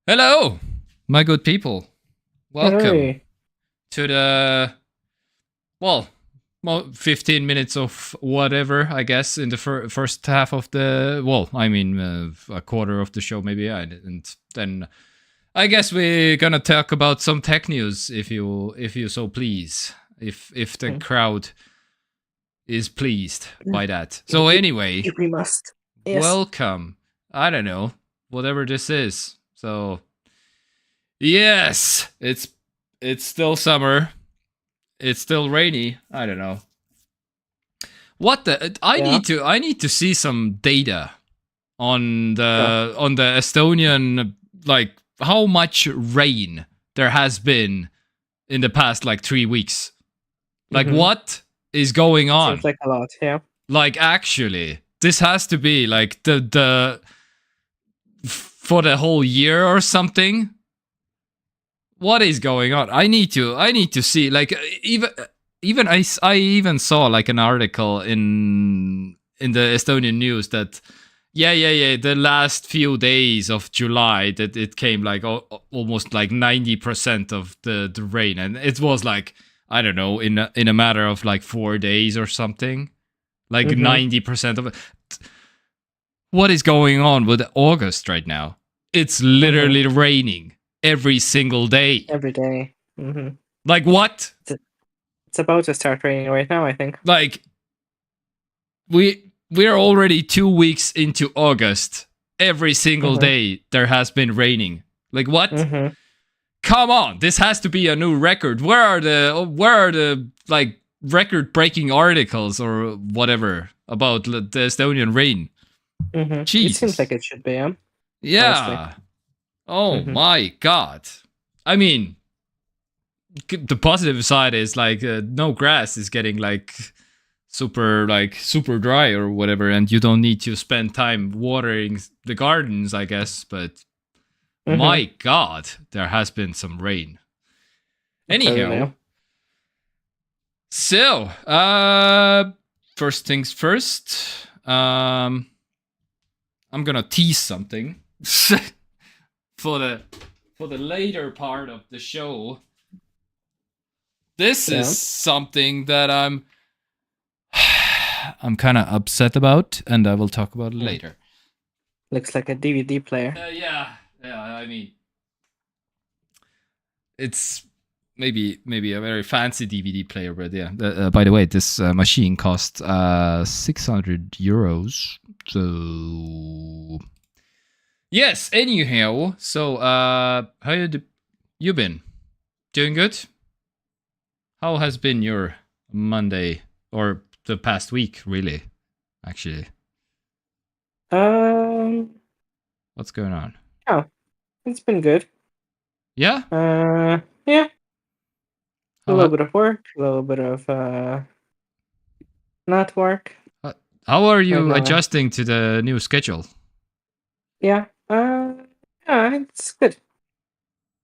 Hello, my good people. Welcome Hey. to the, well, 15 minutes of whatever, I guess, in the first half of the, a quarter of the show, maybe. And then I guess we're gonna talk about some tech news, if you so please. If the crowd is pleased by that. So anyway, We must. Yes. welcome. I don't know, whatever this is. So yes, it's still summer. It's still rainy. I don't know. What the I need to see some data on the Estonian, like how much rain there has been in the past like 3 weeks. Like what is going on? Seems like a lot, yeah. Like actually, this has to be like the for the whole year or something. What is going on? I need to see, like, even I even saw like an article in the Estonian news that the last few days of July that it came like almost like 90% of the rain, and it was like, I don't know, in a matter of like 4 days or something, like 90% of it. What is going on with August right now? It's literally raining every single day. Every day. Like what? It's about to start raining right now, I think. Like we're already 2 weeks into August. Every single day there has been raining. Like what? Come on, this has to be a new record. Where are the like record-breaking articles or whatever about the Estonian rain? Jesus. It seems like it should be, yeah. Yeah. Honestly. Oh my god. I mean, the positive side is like no grass is getting like super dry or whatever, and you don't need to spend time watering the gardens, I guess, but my god, there has been some rain. Anyhow, so first things first, I'm gonna tease something for the later part of the show. This is something that I'm kind of upset about, and I will talk about it later. Looks like a DVD player. Yeah. I mean, it's maybe a very fancy DVD player, but yeah. By the way, this machine cost 600 euros. So yes. Anyhow, so how you been? Doing good? How has been your Monday or the past week, really? Actually, what's going on? Oh, it's been good. Yeah. Yeah. A little bit of work, a little bit of not work. How are you adjusting to the new schedule? Yeah. Yeah, it's good.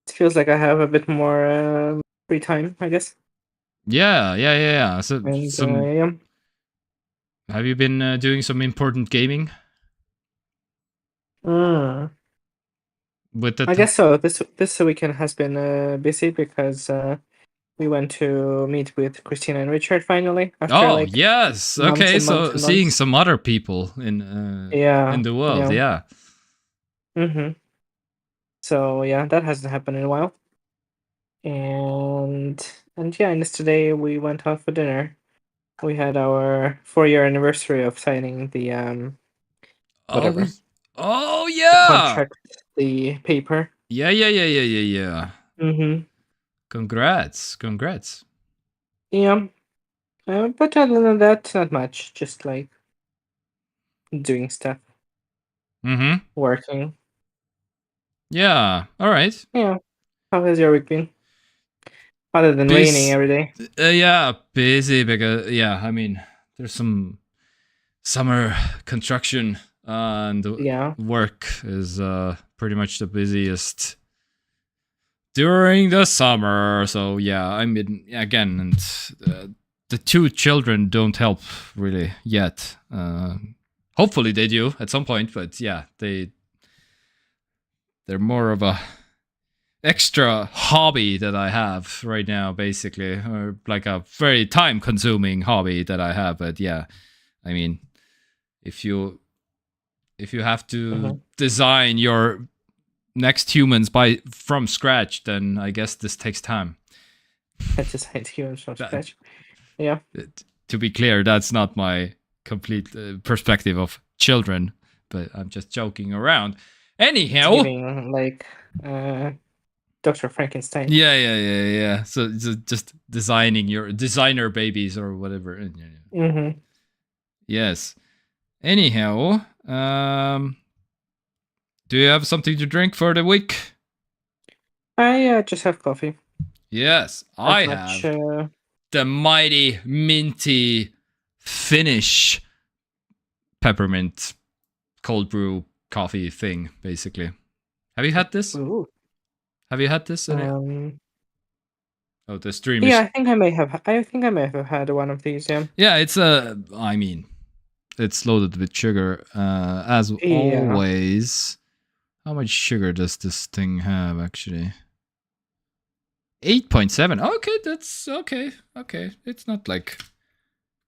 It feels like I have a bit more free time, I guess. Yeah. So, And, have you been doing some important gaming? With I guess so. This weekend has been busy because we went to meet with Christina and Richard finally. After, yes. Okay, so seeing some other people in the world, yeah. So yeah, that hasn't happened in a while. And yesterday we went out for dinner. We had our 4-year anniversary of signing the whatever. Oh yeah. The contract, the paper. Yeah. Congrats. Yeah. But other than that, not much. Just like doing stuff. Working. Yeah. All right. Yeah. How has your week been? Other than raining every day. Yeah, busy because I mean, there's some summer construction and work is pretty much the busiest during the summer. So yeah, I mean, again, and the 2 children don't help really yet. Hopefully they do at some point, but yeah, they're more of a extra hobby that I have right now, basically, or like a very time-consuming hobby that I have. But yeah, I mean, if you have to design your next humans from scratch, then I guess this takes time. Design humans from scratch. Yeah. To be clear, that's not my complete perspective of children, but I'm just joking around. Anyhow, giving, like Dr. Frankenstein. Yeah. So just designing your designer babies or whatever. Mm-hmm. Yes. Anyhow, do you have something to drink for the week? I just have coffee. Yes, I have the mighty minty Finnish peppermint cold brew coffee thing, basically. Have you had this? Ooh. Have you had this? The stream. Yeah, I think I may have. I think I may have had one of these. Yeah. Yeah, it's I mean, it's loaded with sugar, as always. How much sugar does this thing have, actually? 8.7. Okay, that's okay. Okay, it's not like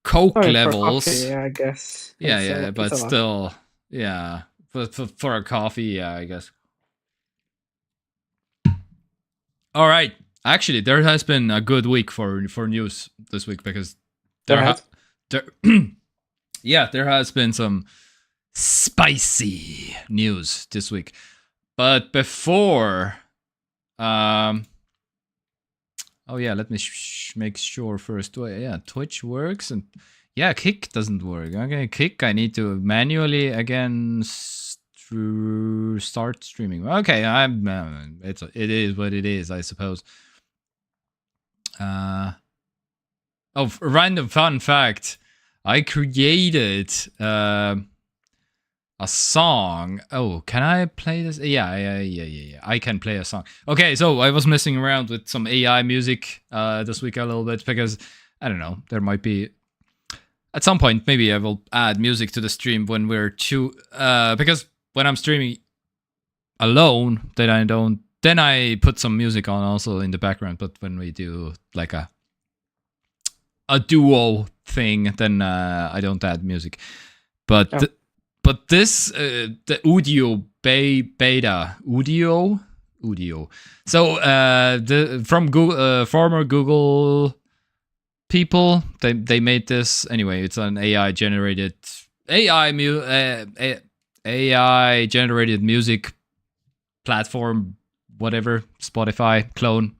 Coke levels. For coffee, yeah, I guess. Yeah, but still, yeah. But for a coffee, yeah, I guess. All right. Actually, there has been a good week for news this week, because there has been some spicy news this week. But before, let me make sure first. Yeah, Twitch works, and yeah, Kick doesn't work. Okay, Kick, I need to manually again start streaming. Okay, it is what it is, I suppose. Random fun fact: I created a song. Oh, can I play this? Yeah. I can play a song. Okay, so I was messing around with some AI music this week a little bit, because I don't know, there might be at some point maybe I will add music to the stream when we're because when I'm streaming alone, then I put some music on also in the background. But when we do like a duo thing, then I don't add music. But but this the Udio beta Udio. So from Google, former Google people, they made this anyway. It's an AI generated music platform, whatever, Spotify clone.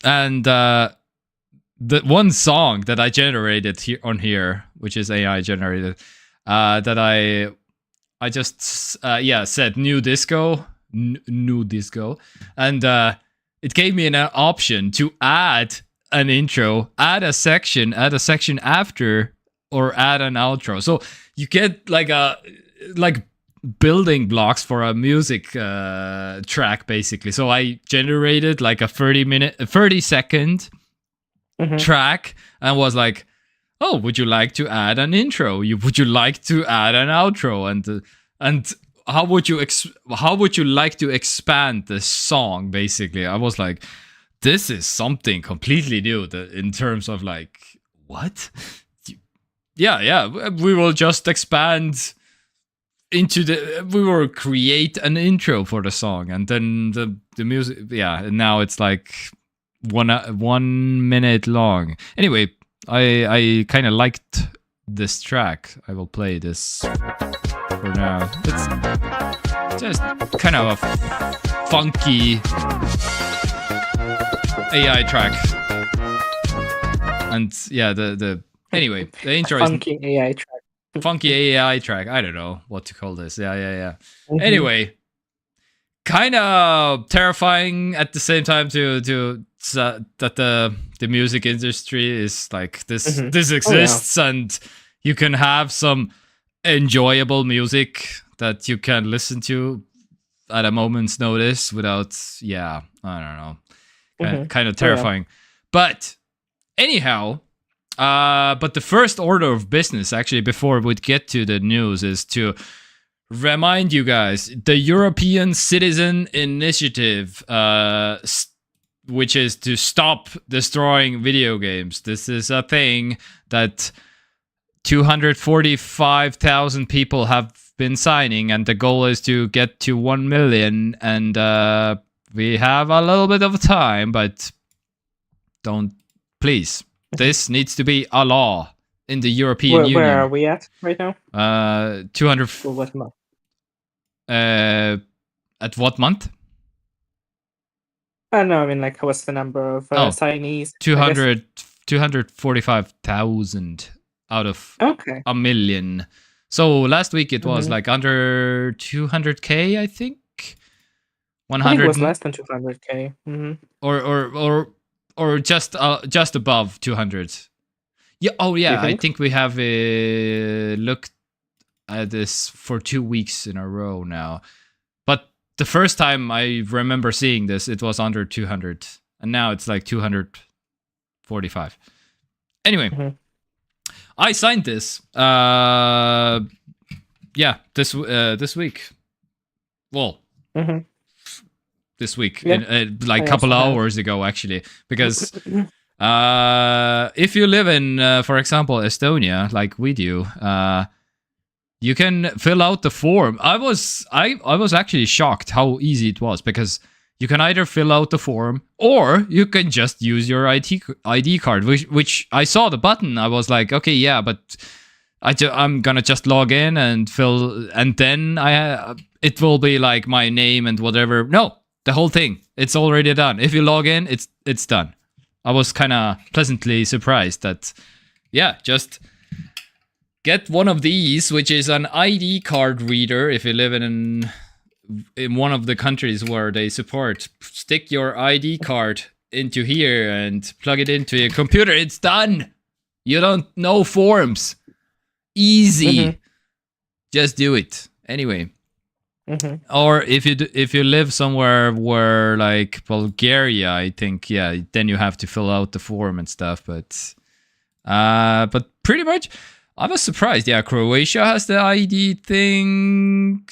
And the one song that I generated here, which is AI generated, that I just said new disco, and it gave me an option to add an intro, add a section after, or add an outro. So you get like building blocks for a music track, basically. So I generated like a 30-second track, and was like, oh, would you like to add an intro? Would you like to add an outro? And how would you like to expand the song? Basically, I was like, this is something completely new in terms of like, what? Yeah. We will just expand we will create an intro for the song, and then the music. Yeah, and now it's like 1 minute long. Anyway, I kind of liked this track. I will play this for now. It's just kind of a funky AI track, and yeah, the intro is funky AI track. Funky AI track. I don't know what to call this. Yeah. Anyway, kind of terrifying at the same time that the music industry is like this. This exists, and you can have some enjoyable music that you can listen to at a moment's notice without. Yeah, I don't know. Kind of terrifying, but anyhow. But the first order of business, actually, before we get to the news, is to remind you guys, the European Citizen Initiative, which is to stop destroying video games. This is a thing that 245,000 people have been signing, and the goal is to get to 1 million. And we have a little bit of time, but please. This needs to be a law in the European Union. Where are we at right now? 200. Well, what month? At what month? No, I mean, like, what's the number of signees? 245,000 out of a million. So last week it was like under 200k, I think. 100. I think it was less than 200k. Or just above 200. Yeah. Oh yeah. I think we have looked at this for 2 weeks in a row now. But the first time I remember seeing this, it was under 200, and now it's like 245. Anyway, I signed this. This week. Well. This week, like a couple hours ago, actually, because if you live in, for example, Estonia, like we do, you can fill out the form. I was actually shocked how easy it was, because you can either fill out the form or you can just use your ID card, which I saw the button. I was like, okay, yeah, but I'm gonna just log in and fill, and then it will be like my name and whatever. No. The whole thing, it's already done. If you log in, it's done. I was kind of pleasantly surprised that, yeah, just get one of these, which is an ID card reader. If you live in one of the countries where they support, stick your ID card into here and plug it into your computer. It's done. You don't know forms. Easy. Just do it. Anyway. Or if you live somewhere where, like, Bulgaria, I think, yeah, then you have to fill out the form and stuff. But pretty much, I was surprised. Yeah, Croatia has the ID thing.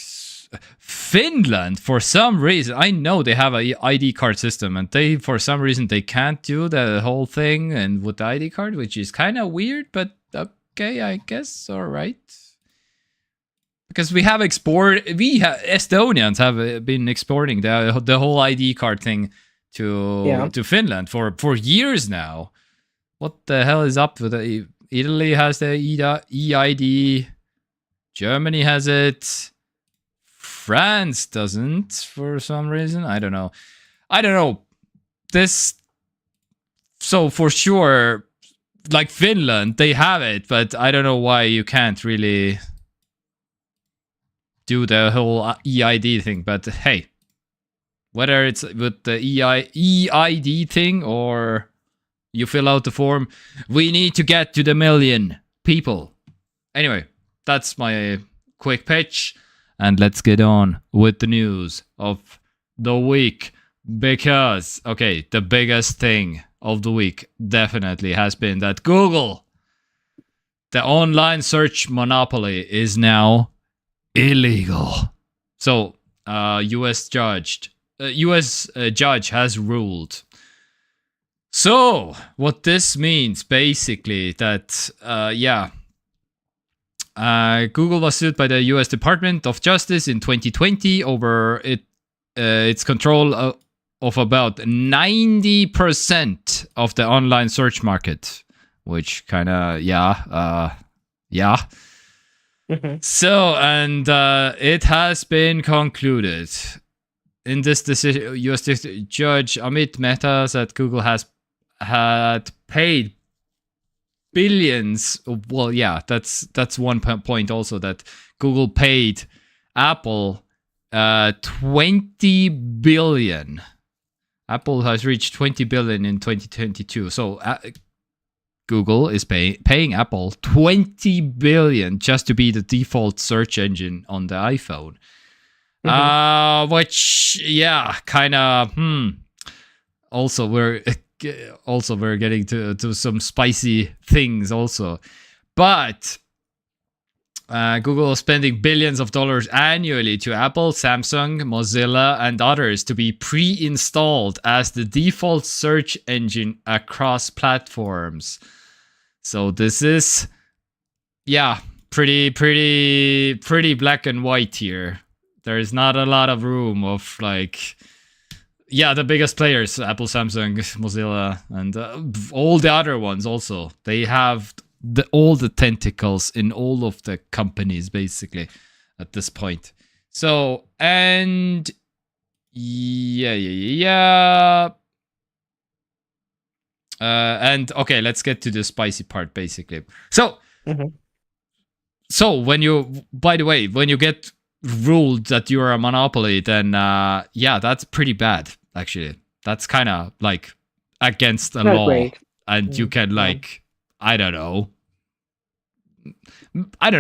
Finland, for some reason, I know they have a ID card system, and for some reason they can't do the whole thing and with the ID card, which is kind of weird. But okay, I guess, all right. Because Estonians have been exporting the whole ID card thing to Finland for years now. What the hell is up with it? Italy has the EID. Germany has it. France doesn't for some reason. I don't know. So for sure, like Finland, they have it, but I don't know why you can't really do the whole EID thing. But hey, whether it's with the EID thing or you fill out the form, we need to get to the 1 million people. Anyway, that's my quick pitch, and let's get on with the news of the week. Because, okay, the biggest thing of the week definitely has been that Google, the online search monopoly, is now illegal. So, U.S. judge has ruled. So, what this means, basically, that, Google was sued by the U.S. Department of Justice in 2020 over its control of about 90% of the online search market, which kind of, So, and it has been concluded in this decision. U.S. Judge Amit Mehta said Google had paid billions. Well, yeah, that's one point also, that Google paid Apple 20 billion. Apple has reached 20 billion in 2022. So Google is paying Apple 20 billion just to be the default search engine on the iPhone. Which, yeah, kind of, Also, we're getting to some spicy things also. But Google is spending billions of dollars annually to Apple, Samsung, Mozilla, and others to be pre-installed as the default search engine across platforms. So this is, pretty black and white here. There is not a lot of room of like, the biggest players, Apple, Samsung, Mozilla, and all the other ones also. They have all the tentacles in all of the companies basically at this point. So, and and okay, let's get to the spicy part basically. So, so when you, by the way, when you get ruled that you're a monopoly, then that's pretty bad actually. That's kind of like against the law. Great. And you can like, I don't know,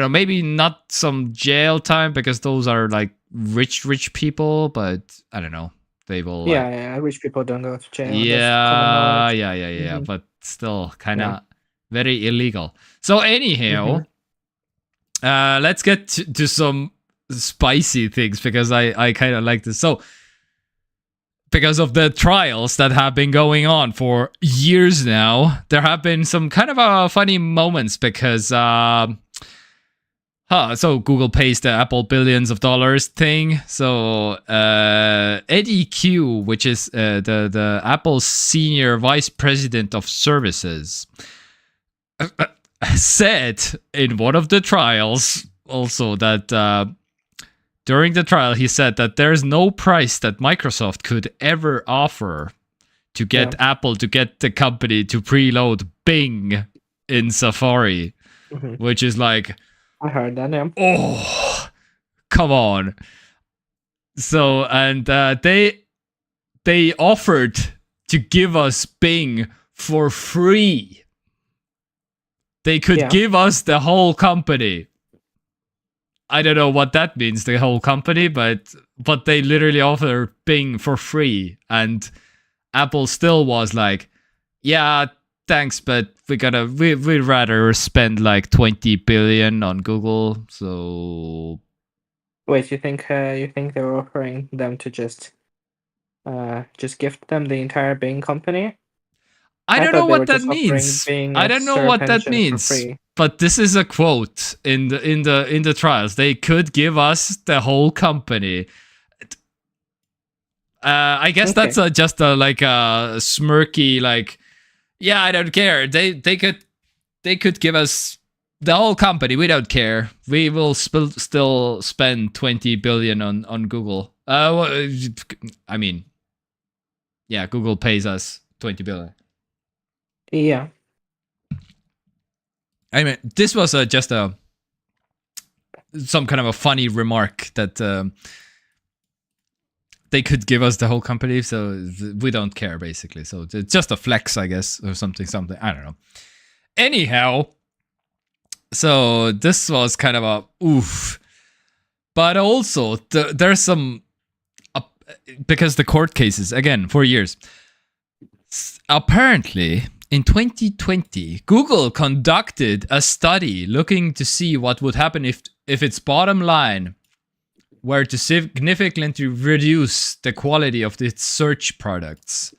maybe not some jail time because those are like rich people, but I don't know. They will. Rich people don't go to jail. But still kind of very illegal. So anyhow, let's get to some spicy things because I kind of like this. So because of the trials that have been going on for years now, there have been some kind of funny moments because so Google pays the Apple billions of dollars thing. So Eddie Q, which is the Apple's senior vice president of services, said in one of the trials also that during the trial, he said that there's no price that Microsoft could ever offer to get Apple to get the company to preload Bing in Safari, which is like, I heard that name. Oh, come on. So, and they offered to give us Bing for free. They could give us the whole company. I don't know what that means, the whole company, but they literally offer Bing for free, and Apple still was like, yeah, thanks, but we'd rather spend like 20 billion on Google. So wait, you think they were offering them to just gift them the entire Bing company? I don't know what that means. I don't know what that means. But this is a quote in the trials. They could give us the whole company. I guess that's just a smirky like, I don't care. They could give us the whole company. We don't care. We will still spend 20 billion on Google. I mean, Google pays us 20 billion. Yeah. I mean, this was just some kind of a funny remark that they could give us the whole company, so we don't care, basically. So it's just a flex, I guess, or something. I don't know. Anyhow, so this was kind of a oof. But also, there's some... because the court cases, again, for years. Apparently... in 2020, Google conducted a study looking to see what would happen if its bottom line were to significantly reduce the quality of its search products.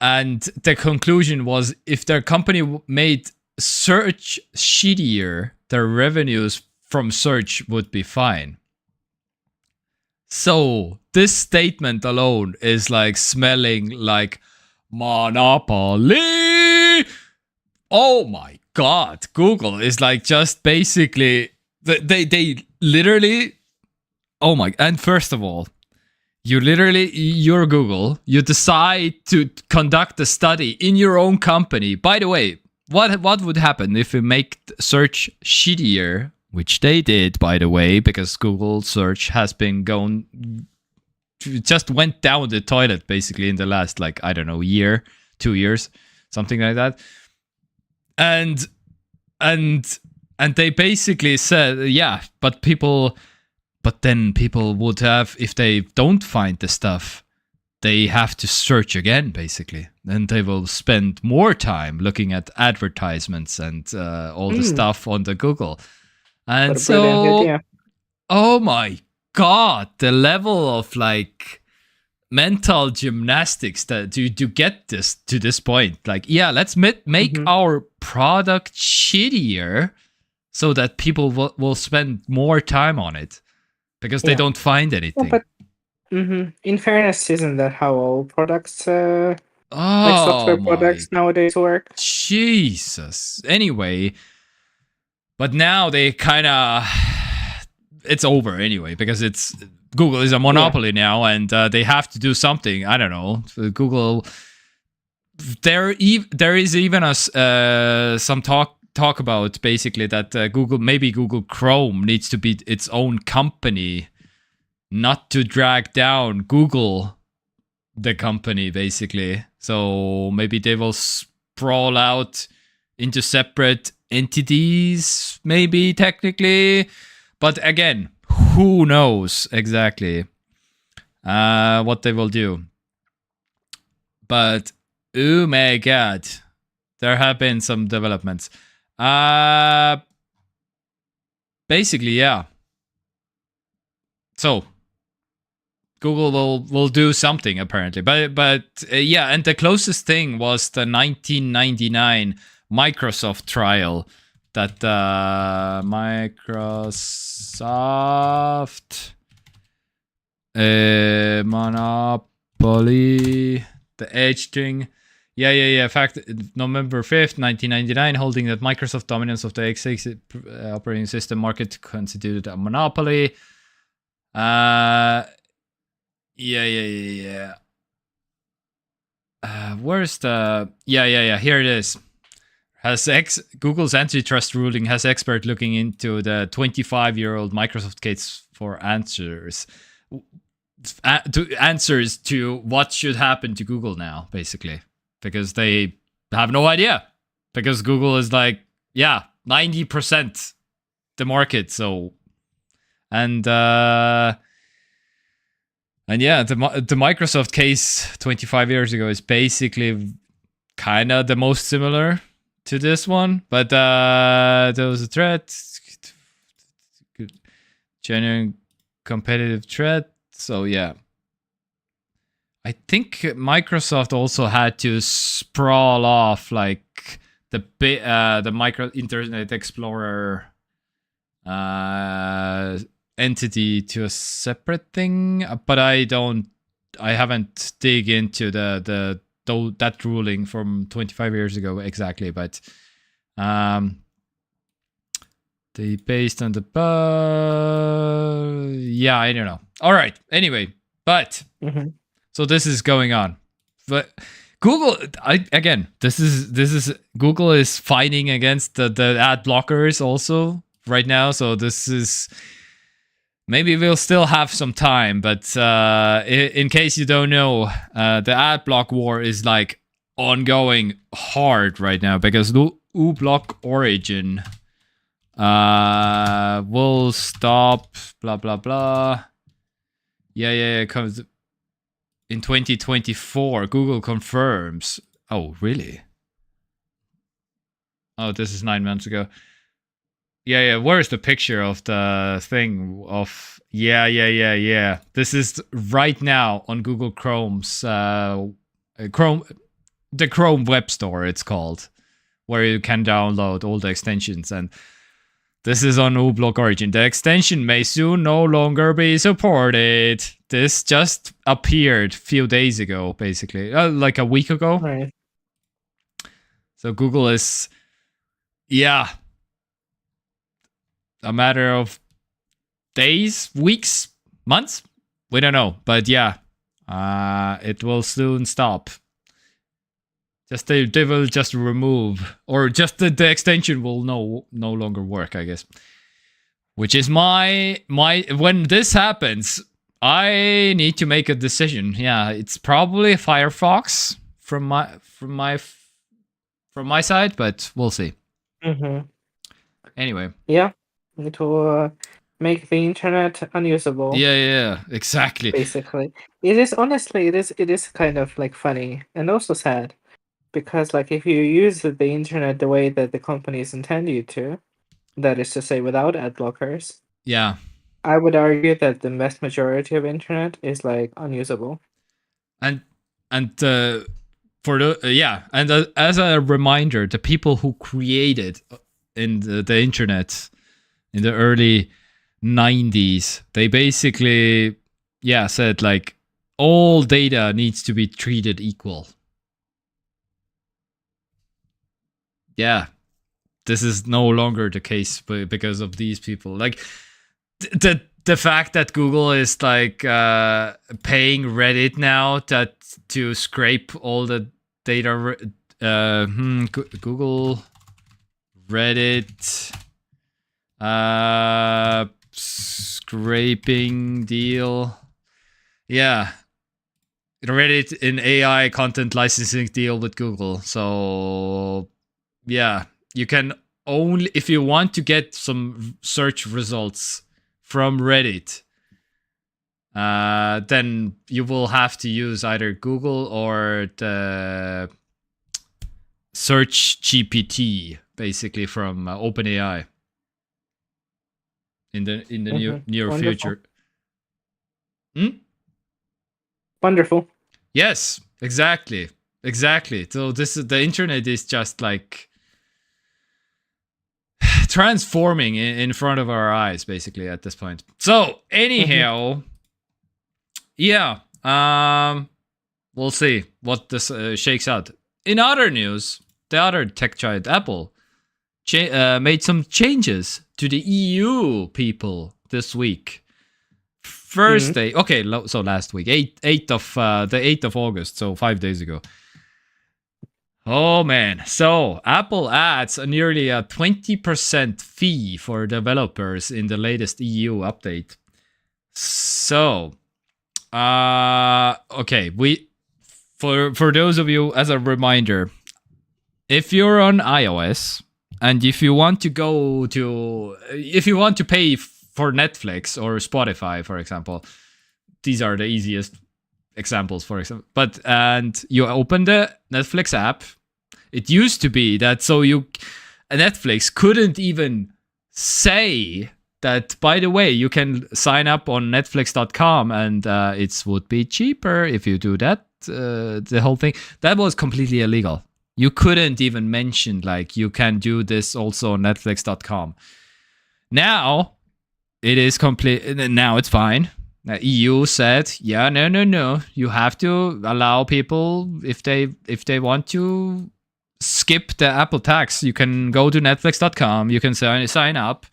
And the conclusion was if their company made search shittier, their revenues from search would be fine. So this statement alone is like smelling like monopoly. Oh my god, Google is like just basically they literally, oh my, and first of all, you're Google, you decide to conduct a study in your own company. By the way, what would happen if we make search shittier, which they did, by the way, because Google search has been just went down the toilet basically in the last, like, I don't know, year, 2 years, something like that. And they basically said, but then people would have, if they don't find the stuff, they have to search again, basically. And they will spend more time looking at advertisements and all the stuff on the Google. And What a brilliant so, idea. oh my god, the level of like mental gymnastics that to get this to this point. Like, yeah, let's make Mhm. our product shittier so that people will spend more time on it because they Yeah. don't find Yeah, anything. but in fairness, isn't that how all products, like Oh software my products nowadays work? Jesus. Anyway, but now they kind of it's over anyway because it's Google is a monopoly now and they have to do something. I don't know. Google there is even some talk about basically that Google Chrome needs to be its own company, not to drag down Google the company basically. So maybe they will sprawl out into separate entities, maybe technically, but again, who knows exactly what they will do. But oh my god, there have been some developments. Basically, yeah. So Google will do something apparently, but yeah, and the closest thing was the 1999 Microsoft trial that Microsoft monopoly, the edge thing. Yeah. Fact, November 5th, 1999, holding that Microsoft dominance of the x86 operating system market constituted a monopoly. Yeah. Where's the... Yeah. Here it is. Google's antitrust ruling has expert looking into the 25-year-old Microsoft case for answers. Answers to what should happen to Google now, basically. Because they have no idea. Because Google is like, 90% the market, so... And yeah, the Microsoft case 25 years ago is basically kind of the most similar to this one, but there was a threat, genuine competitive threat. So yeah, I think Microsoft also had to sprawl off like the Internet Explorer entity to a separate thing, but I haven't dig into that ruling from 25 years ago exactly, but they based on the yeah, I don't know. All right, anyway, but so this is going on, but Google, this is Google is fighting against the ad blockers also right now, so this is... Maybe we'll still have some time, but in case you don't know, the ad block war is like ongoing hard right now because uBlock Origin will stop, blah, blah, blah. Yeah, it comes in 2024. Google confirms. Oh, really? Oh, this is 9 months ago. Yeah. Where's the picture of the thing of... Yeah. This is right now on Google Chrome's the Chrome Web Store, it's called, where you can download all the extensions, and this is on uBlock Origin. The extension may soon no longer be supported. This just appeared a few days ago, basically, like a week ago. Right. So Google is, a matter of days, weeks, months, we don't know, but it will soon stop. Just they will just remove, or just the extension will no longer work, I guess. Which is my when this happens, I need to make a decision. Yeah, it's probably Firefox from my side, but we'll see. Anyway. Yeah, it will make the internet unusable. Yeah, exactly. Basically, it is kind of like funny and also sad, because like if you use the internet the way that the companies intend you to, that is to say without ad blockers, Yeah. I would argue that the vast majority of internet is like unusable. And for the and as a reminder, the people who created in the internet in the early 90s, they basically said like all data needs to be treated equal. Yeah, this is no longer the case because of these people. Like the fact that Google is like paying Reddit now to scrape all the data. Google Reddit scraping deal. Yeah, Reddit in AI content licensing deal with Google. So yeah, you can only, if you want to get some search results from Reddit, then you will have to use either Google or the Search GPT, basically from OpenAI in the near Wonderful. future. Wonderful. Yes, exactly. So the internet is just like transforming in front of our eyes, basically, at this point. So anyhow, we'll see what this shakes out. In other news, the other tech giant Apple made some changes to the EU people this week. Thursday, okay, so last week, 8th of August, so 5 days ago. Oh man, so Apple adds nearly a 20% fee for developers in the latest EU update. So, okay, for those of you, as a reminder, if you're on iOS and if you want to pay for Netflix or Spotify, for example, these are the easiest examples, for example. And you open the Netflix app. It used to be that Netflix couldn't even say that, by the way, you can sign up on Netflix.com and it would be cheaper if you do that. The whole thing, that was completely illegal. You couldn't even mention like you can do this also on Netflix.com. Now it is complete. Now it's fine. The EU said, no. You have to allow people, if they want to skip the Apple tax, you can go to Netflix.com. You can sign up.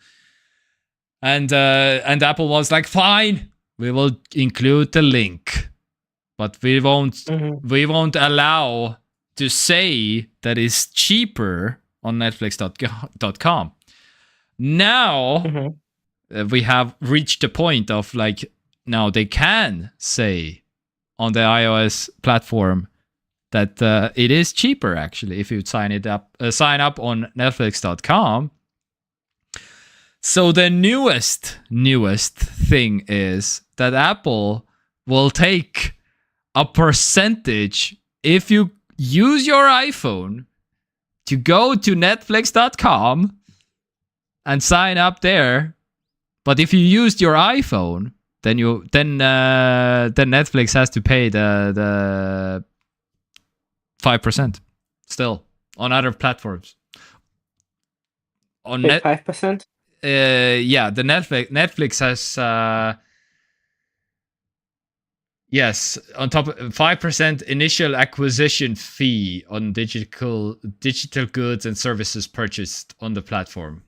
And Apple was like, fine, we will include the link, but we won't allow to say that it's cheaper on Netflix.com. Now we have reached the point of like, now they can say on the iOS platform that it is cheaper actually if you sign up on Netflix.com. So the newest thing is that Apple will take a percentage if you use your iPhone to go to Netflix.com and sign up there. But if you used your iPhone, then Netflix has to pay the 5% still on other platforms. On 5%? The Netflix has yes, on top of 5% initial acquisition fee on digital goods and services purchased on the platform.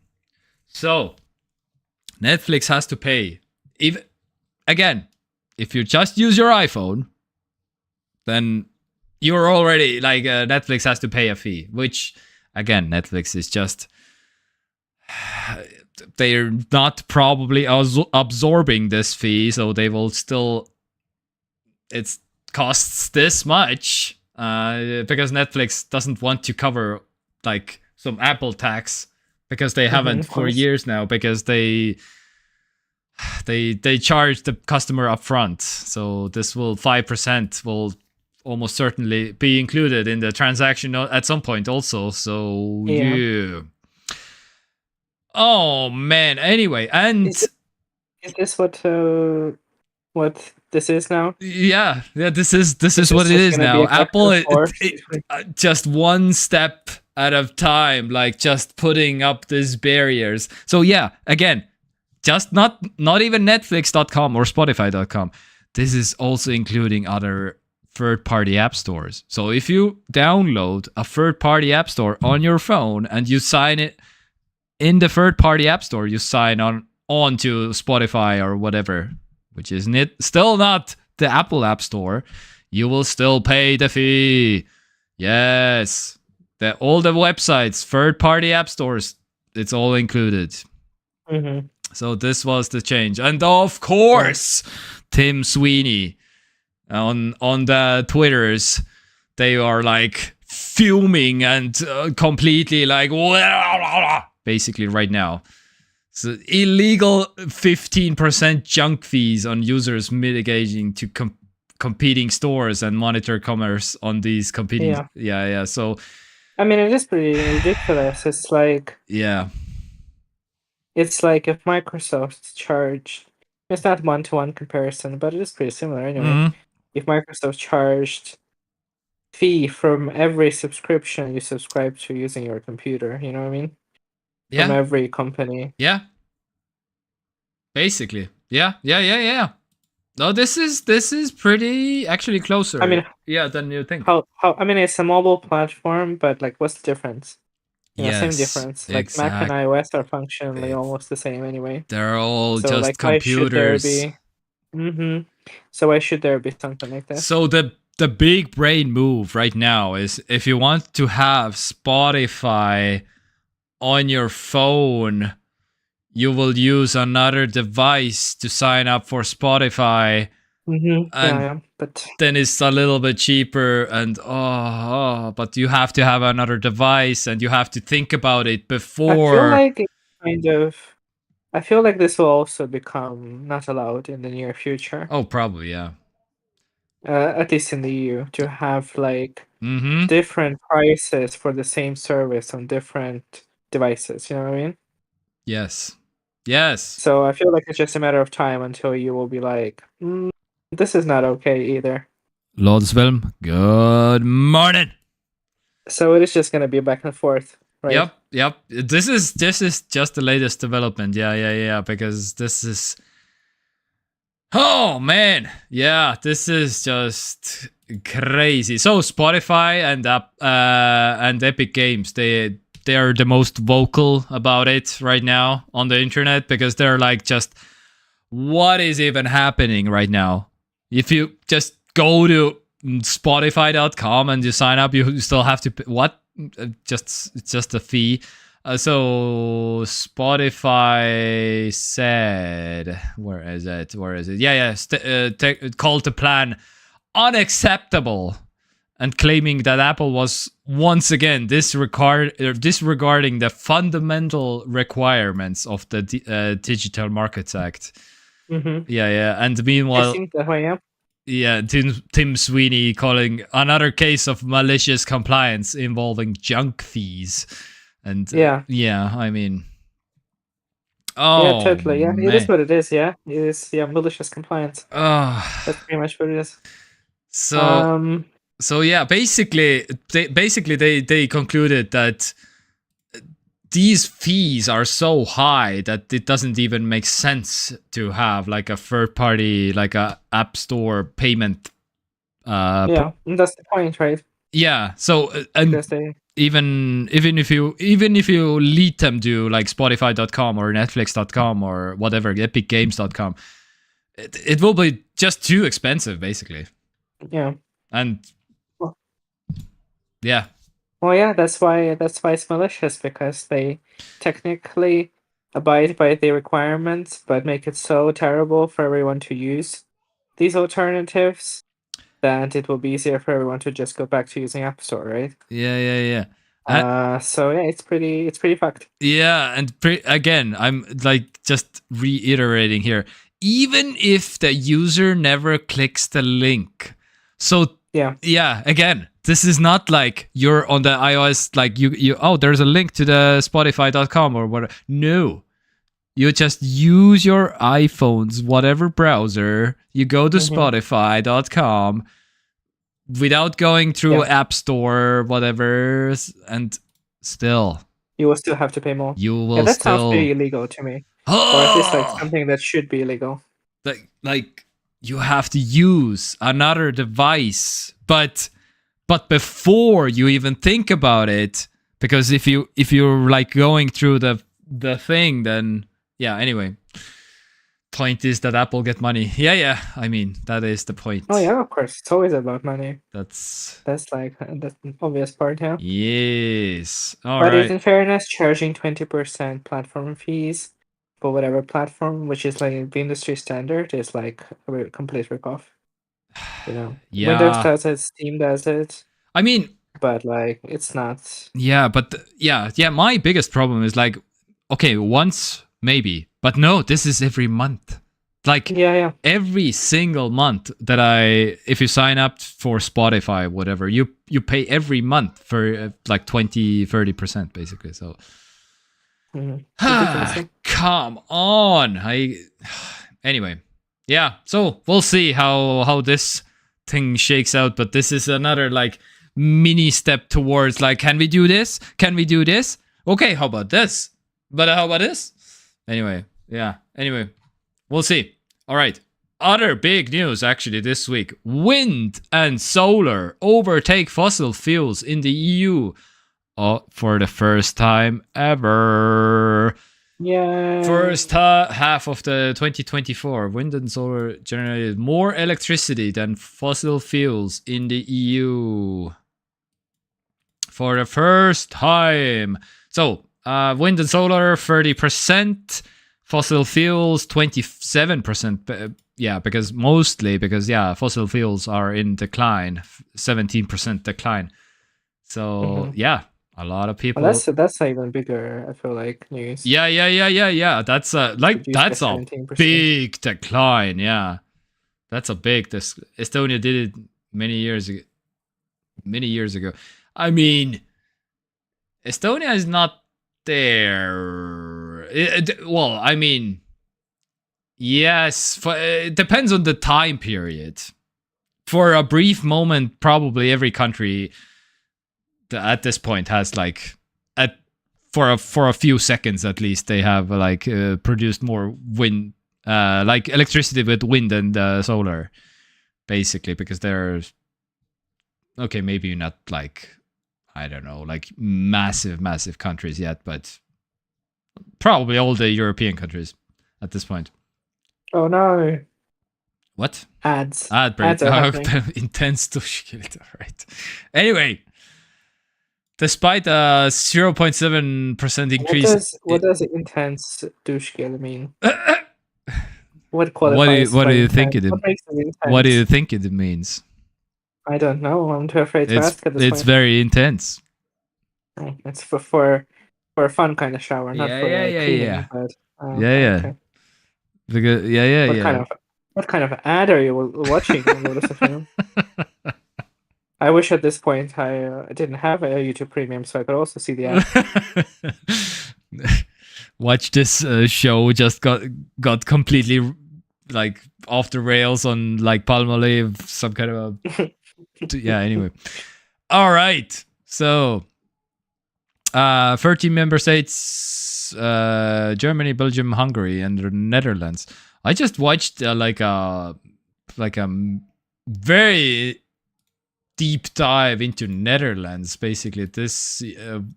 So Netflix has to pay. If you just use your iPhone, then you're already like Netflix has to pay a fee, which again, Netflix is just, they're not probably absorbing this fee, so they will still, it costs this much because Netflix doesn't want to cover like some Apple tax, because they haven't for years now, because they charge the customer upfront. So this 5% will almost certainly be included in the transaction at some point also. So yeah. Oh man. Anyway, and Is this what this is now? yeah, this is Is what this it just is gonna be now. a back Apple, and forth between- just one step at a time, like just putting up these barriers. So yeah, again, just not even Netflix.com or Spotify.com. This is also including other third-party app stores. So if you download a third-party app store on your phone and you sign it in the third-party app store, you sign on to Spotify or whatever, which is still not the Apple App Store, you will still pay the fee. Yes. All the websites, third-party app stores, it's all included. Mhm. So this was the change. And of course, Tim Sweeney on the Twitters, they are like fuming and completely like basically right now. So illegal 15% junk fees on users mitigating to competing stores and monitor commerce on these competing. Yeah. So I mean, it is pretty ridiculous. It's like yeah. It's like if Microsoft charged, it's not one-to-one comparison, but it is pretty similar anyway. Mhm. If Microsoft charged fee from every subscription you subscribe to using your computer, you know what I mean? From Yeah. every company. Yeah. Basically. Yeah. No, this is pretty actually closer. I mean, than you think. how I mean, it's a mobile platform, but like, what's the difference? You know, same Yes, difference. Like Mac and iOS are functionally almost the same anyway. They're all So just like, why should there computers. be? So why should there be something like that? So the big brain move right now is if you want to have Spotify on your phone, you will use another device to sign up for Spotify. And but then it's a little bit cheaper and but you have to have another device and you have to think about it before. I feel like this will also become not allowed in the near future. Oh, probably, yeah. At least in the EU, to have like Mm-hmm. different prices for the same service on different devices. You know what I mean? Yes. So I feel like it's just a matter of time until you will be like, this is not okay either. Lordsvelm, good morning. So it is just gonna be back and forth, right? Yep. This is just the latest development. Yeah. Because this is. Oh man, yeah. This is just crazy. So Spotify and Epic Games, they are the most vocal about it right now on the internet because they're like, just what is even happening right now? If you just go to Spotify.com and you sign up, you still have to pay, what? It's just a fee. So Spotify said, where is it? Yeah. Called the plan unacceptable and claiming that Apple was once again disregarding the fundamental requirements of the Digital Markets Act. Mm-hmm. Yeah. And meanwhile, I think that way, yeah. Yeah, Tim Sweeney calling another case of malicious compliance involving junk fees. And I mean, yeah, totally. Yeah, it is what it is. Yeah, it is. Yeah, malicious compliance. That's pretty much what it is. So yeah, basically they concluded that these fees are so high that it doesn't even make sense to have like a third party, like a app store payment. Yeah, that's the point, right? Yeah. So even if you lead them to like Spotify.com or Netflix.com or whatever, EpicGames.com, it will be just too expensive, basically. Yeah. And yeah. Well, yeah, that's why it's malicious, because they technically abide by the requirements, but make it so terrible for everyone to use these alternatives that it will be easier for everyone to just go back to using App Store, right? Yeah. So yeah, it's pretty fucked. Yeah, and again, I'm like just reiterating here. Even if the user never clicks the link, so yeah, again, This is not like you're on the iOS, like you there's a link to the Spotify.com or whatever. No. You just use your iPhone's whatever browser. You go to Spotify.com without going through App Store, whatever, and still. You will still have to pay more. You will that still... sounds pretty illegal to me. Or at least like something that should be illegal. Like you have to use another device, but before you even think about it, because if you're like going through the thing, then anyway, point is that Apple get money. I mean, that is the point. Oh yeah, of course, it's always about money. That's like that's an obvious part. Yes. But in fairness, charging 20% platform fees for whatever platform, which is like the industry standard, is like a complete ripoff. Windows does it, Steam does it. I mean, but like it's not. Yeah, but my biggest problem is like, okay, once maybe, but no, this is every month. Like every single month that if you sign up for Spotify, whatever, you pay every month for like 20-30% basically. So come on. Anyway, so we'll see how this thing shakes out, but this is another like mini step towards like, can we do this? Okay, how about this? But how about this? Anyway, we'll see. All right. Other big news actually this week. Wind and solar overtake fossil fuels in the EU for the first time ever. Yeah. First half of the 2024, wind and solar generated more electricity than fossil fuels in the EU. For the first time. So, wind and solar, 30%. Fossil fuels, 27%. Because fossil fuels are in decline. 17% decline. So, a lot of people. Well, that's even bigger, I feel like, news. Yeah. That's a big decline. Yeah. That's a big... Estonia did it many years ago. I mean, Estonia is not there. I mean, yes, it depends on the time period. For a brief moment, probably every country at this point has like, for a few seconds at least, they have like produced more wind, like electricity with wind and solar, basically, because there's, okay, maybe not like, I don't know, like massive countries yet, but probably all the European countries at this point. Oh no. What? Ads. Ad break. Intense duschgeld. Right. Anyway, despite a 0.7% increase. What does intense duschgeld mean? What qualifies? What do you think it? What do you think it means? I don't know. I'm too afraid to ask at this point. It's very intense. It's for a fun kind of shower, not for cleaning. But, Okay. Because What kind of ad are you watching on Lotus FM? I wish at this point I didn't have a YouTube Premium, so I could also see the ad. Watch this show just got completely like off the rails on like Palmolive, some kind of a anyway. All right. So 13 member states, Germany, Belgium, Hungary, and the Netherlands. I just watched like a very deep dive into Netherlands, basically, this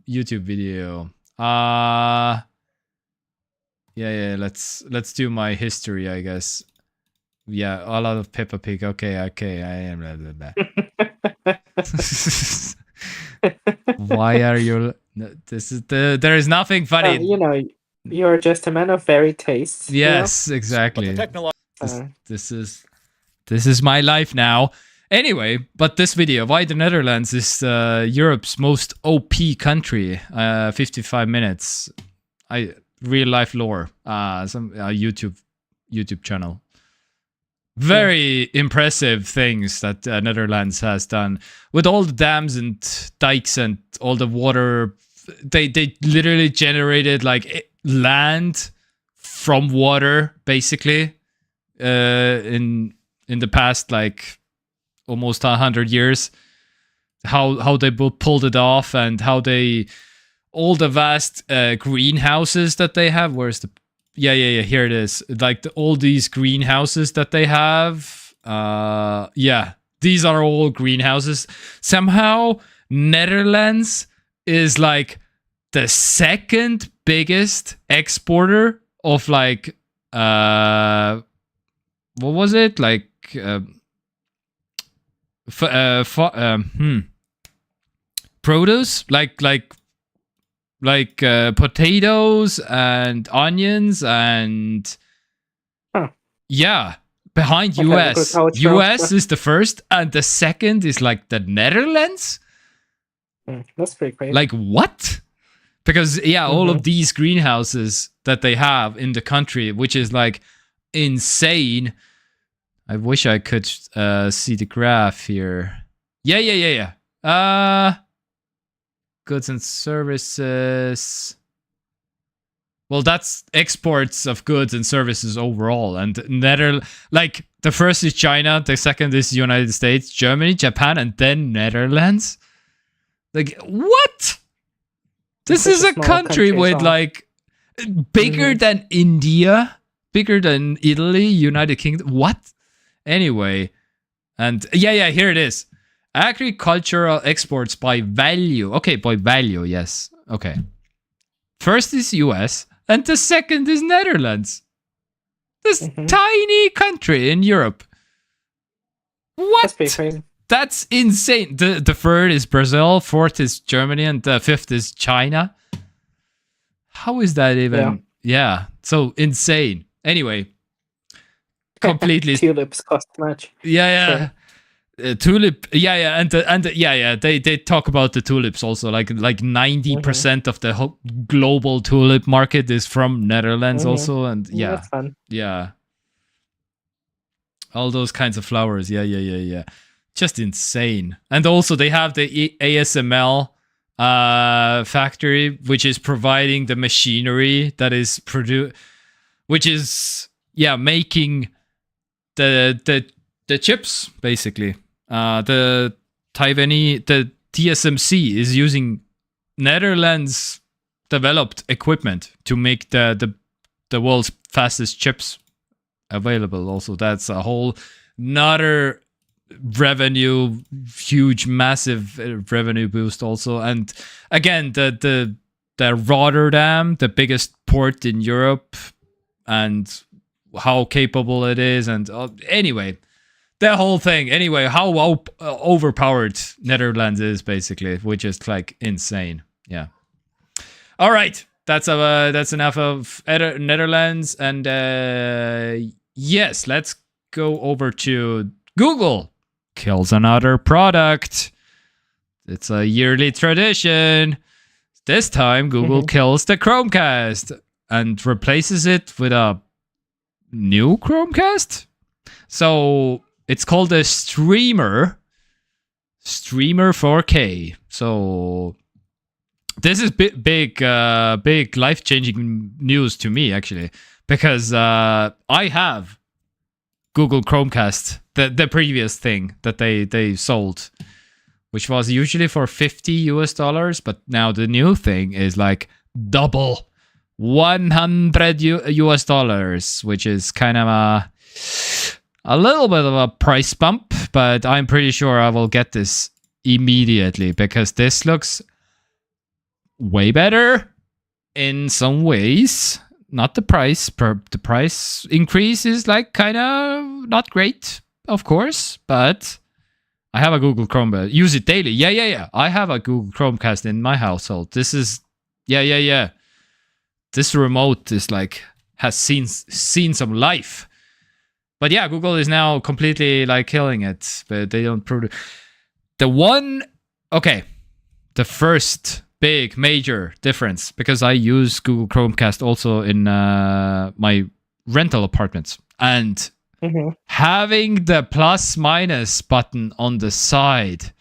YouTube video. Let's do my history, I guess. Yeah, a lot of Peppa Pig. Okay, I am blah, blah, blah. Why are you? This is there is nothing funny. You're just a man of varied tastes. Yes, exactly. This is my life now. Anyway, but this video, why the Netherlands is Europe's most OP country. 55 minutes. Real life lore. Some YouTube channel. Very impressive things that Netherlands has done with all the dams and dikes and all the water. They literally generated like land from water, basically, in the past like almost 100 years. How they pulled it off, and how they all the vast greenhouses that they have. Where's the yeah, here it is. Like all these greenhouses that they have. These are all greenhouses. Somehow Netherlands is like the second biggest exporter of like what was it? Like produce, like potatoes and onions and behind US. US is the first, and the second is like the Netherlands. That's pretty crazy. Like what? Because all of these greenhouses that they have in the country, which is like insane. I wish I could see the graph here. Yeah. Goods and services. Well, that's exports of goods and services overall. And like the first is China, the second is United States, Germany, Japan, and then Netherlands. Like what? This is a country with like bigger than India, bigger than Italy, United Kingdom. What? Anyway, and here it is. Agricultural exports by value. Okay, by value, yes. Okay. First is US, and the second is Netherlands. This tiny country in Europe. What? That's pretty crazy. That's insane. The third is Brazil, fourth is Germany, and the fifth is China. How is that even? Yeah, so insane. Anyway, completely. Tulips cost much. Yeah. Tulip, and they talk about the tulips also. Like 90% of the whole global tulip market is from Netherlands also, and that's fun. Yeah, all those kinds of flowers. Yeah. Just insane. And also they have the ASML factory, which is providing the machinery that is which is making the chips basically. The TSMC is using Netherlands developed equipment to make the world's fastest chips available. Also, that's a whole another revenue, huge, massive revenue boost also. And again, the Rotterdam, the biggest port in Europe, and how capable it is, and anyway, the whole thing. Anyway, how overpowered Netherlands is basically, which is like insane. Yeah. All right, that's enough of Netherlands, and yes, let's go over to Google. Kills another product. It's a yearly tradition. This time, Google kills the Chromecast and replaces it with a new Chromecast. So it's called a Streamer 4K. So this is big life-changing news to me, actually, because I have Google Chromecast, the previous thing that they sold, which was usually for $50, but now the new thing is like double, $100, which is kind of a little bit of a price bump, but I'm pretty sure I will get this immediately because this looks way better in some ways. Not the price. The price increase is like kind of not great, of course, but I have a Google Chromecast. Use it daily. Yeah. I have a Google Chromecast in my household. This is, yeah. This remote is like, has seen some life. But yeah, Google is now completely like killing it, but they don't produce. The first big major difference, because I use Google Chromecast also in my rental apartments, and Having the plus minus button on the side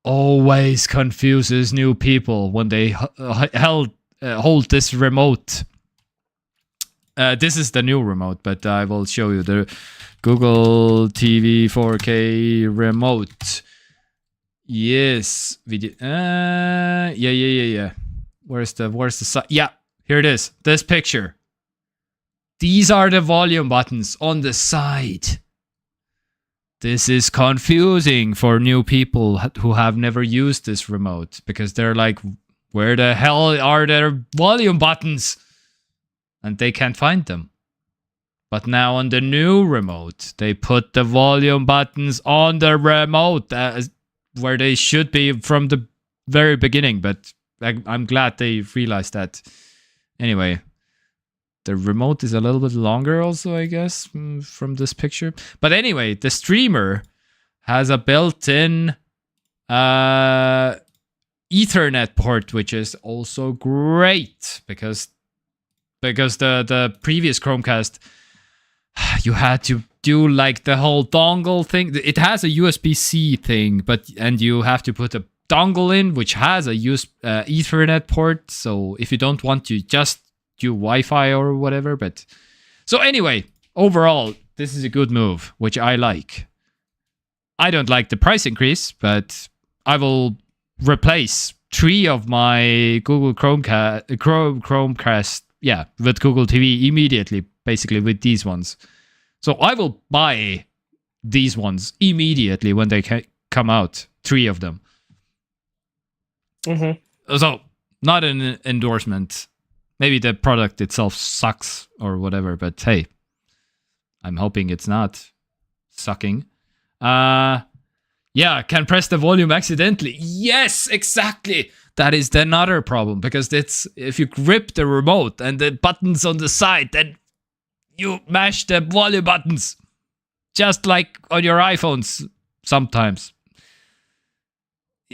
always confuses new people when they hold this remote. This is the new remote, but I will show you the Google TV 4K remote. Yes, video. Yeah. Where's the side? Yeah, here it is. This picture. These are the volume buttons on the side. This is confusing for new people who have never used this remote because they're like, where the hell are their volume buttons? And they can't find them. But now on the new remote, they put the volume buttons on the remote where they should be from the very beginning. But I'm glad they realized that. Anyway, the remote is a little bit longer also, I guess, from this picture. But anyway, the streamer has a built-in Ethernet port, which is also great because the previous Chromecast, you had to do like the whole dongle thing. It has a USB-C thing, and you have to put a dongle in, which has a Ethernet port. So if you don't want to just do Wi-Fi or whatever, but so anyway, overall, this is a good move, which I like. I don't like the price increase, but I will replace 3 of my Google Chromecast, with Google TV immediately, basically with these ones. So I will buy these ones immediately when they come out, 3 of them. So not an endorsement. Maybe the product itself sucks or whatever, but hey, I'm hoping it's not sucking. Can press the volume accidentally. Yes, exactly. That is another problem because if you grip the remote and the buttons on the side, then you mash the volume buttons. Just like on your iPhones sometimes.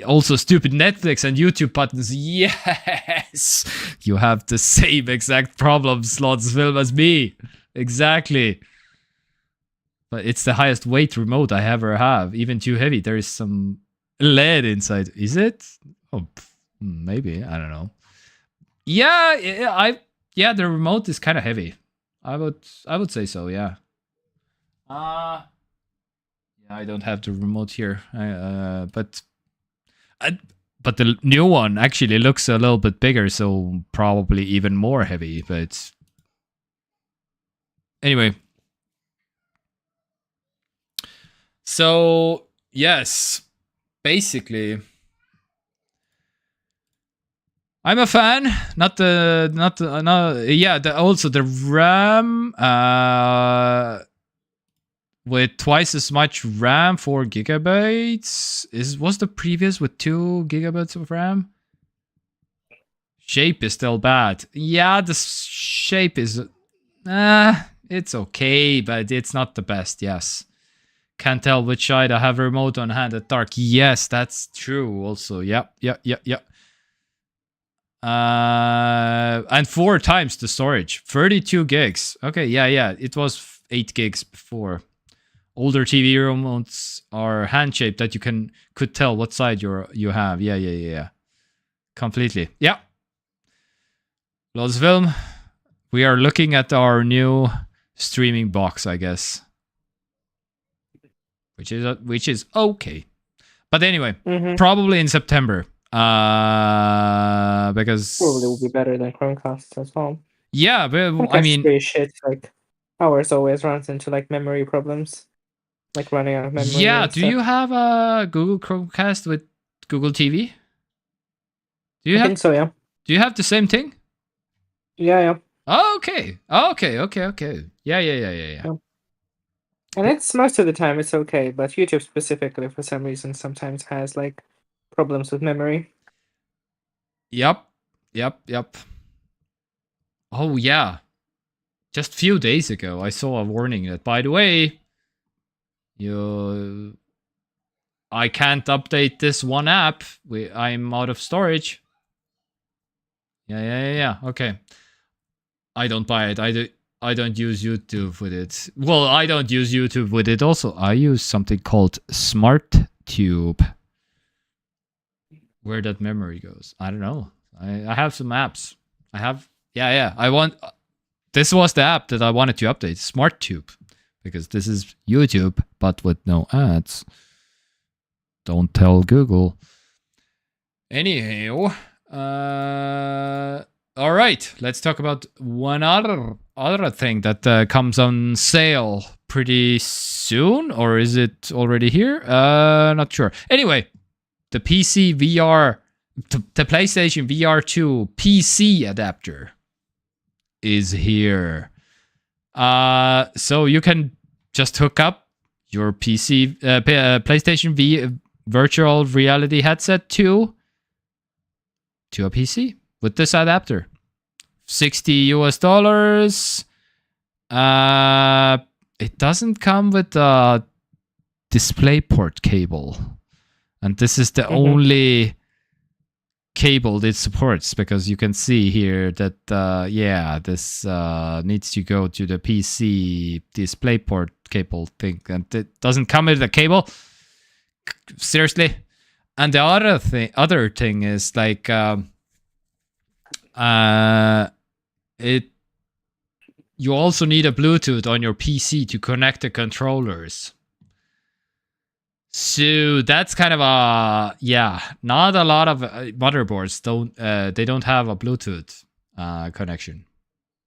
Also, stupid Netflix and YouTube buttons. Yes! You have the same exact problem, Slotsville, as me. Exactly. But it's the highest weight remote I ever have. Even too heavy. There is some lead inside. Is it? Oh, maybe. I don't know. Yeah, the remote is kind of heavy. I would say so, yeah. I don't have the remote here. But the new one actually looks a little bit bigger, so probably even more heavy. But anyway, so yes, basically, I'm a fan. Also the RAM. With twice as much RAM, 4 gigabytes. Was the previous with 2 gigabytes of RAM? Shape is still bad. Yeah, the shape is... it's okay, but it's not the best, yes. Can't tell which side I have a remote on hand at dark. Yes, that's true also. Yep. And 4 times the storage. 32 gigs. Okay, yeah. It was 8 gigs before. Older TV remotes are hand-shaped that you could tell what side you have. Yeah. Completely. Yeah. Lodsfilm, we are looking at our new streaming box, I guess. Which is okay. But anyway, probably in September. Because probably will be better than Chromecast as well. Yeah, but Chromecast I mean, is shit. Like ours always runs into like memory problems, like running out of memory. Yeah, do you have a Google Chromecast with Google TV? I think so. Yeah. Do you have the same thing? Yeah. Oh, okay. Yeah. And it's most of the time it's okay, but YouTube specifically for some reason sometimes has like problems with memory. Yep. Oh yeah. Just a few days ago I saw a warning that, by the way, I can't update this one app. I'm out of storage. Yeah. Okay. I don't buy it. I don't use YouTube with it. Well, I don't use YouTube with it also. I use something called SmartTube. Where that memory goes, I don't know. I have some apps. I have, yeah. This was the app that I wanted to update, SmartTube, because this is YouTube, but with no ads. Don't tell Google. Anyhow, all right, let's talk about one other thing that comes on sale pretty soon, or is it already here? Not sure. Anyway, the PC VR, the PlayStation VR 2 PC adapter is here. So you can just hook up your PC, PlayStation virtual reality headset to a PC with this adapter. $60 US. It doesn't come with a DisplayPort cable. And this is the only cable it supports, because you can see here that, this needs to go to the PC DisplayPort cable thing. And it doesn't come with a cable. Seriously. And the other thing is like, you also need a Bluetooth on your PC to connect the controllers. So that's kind of not a lot of motherboards they don't have a Bluetooth connection.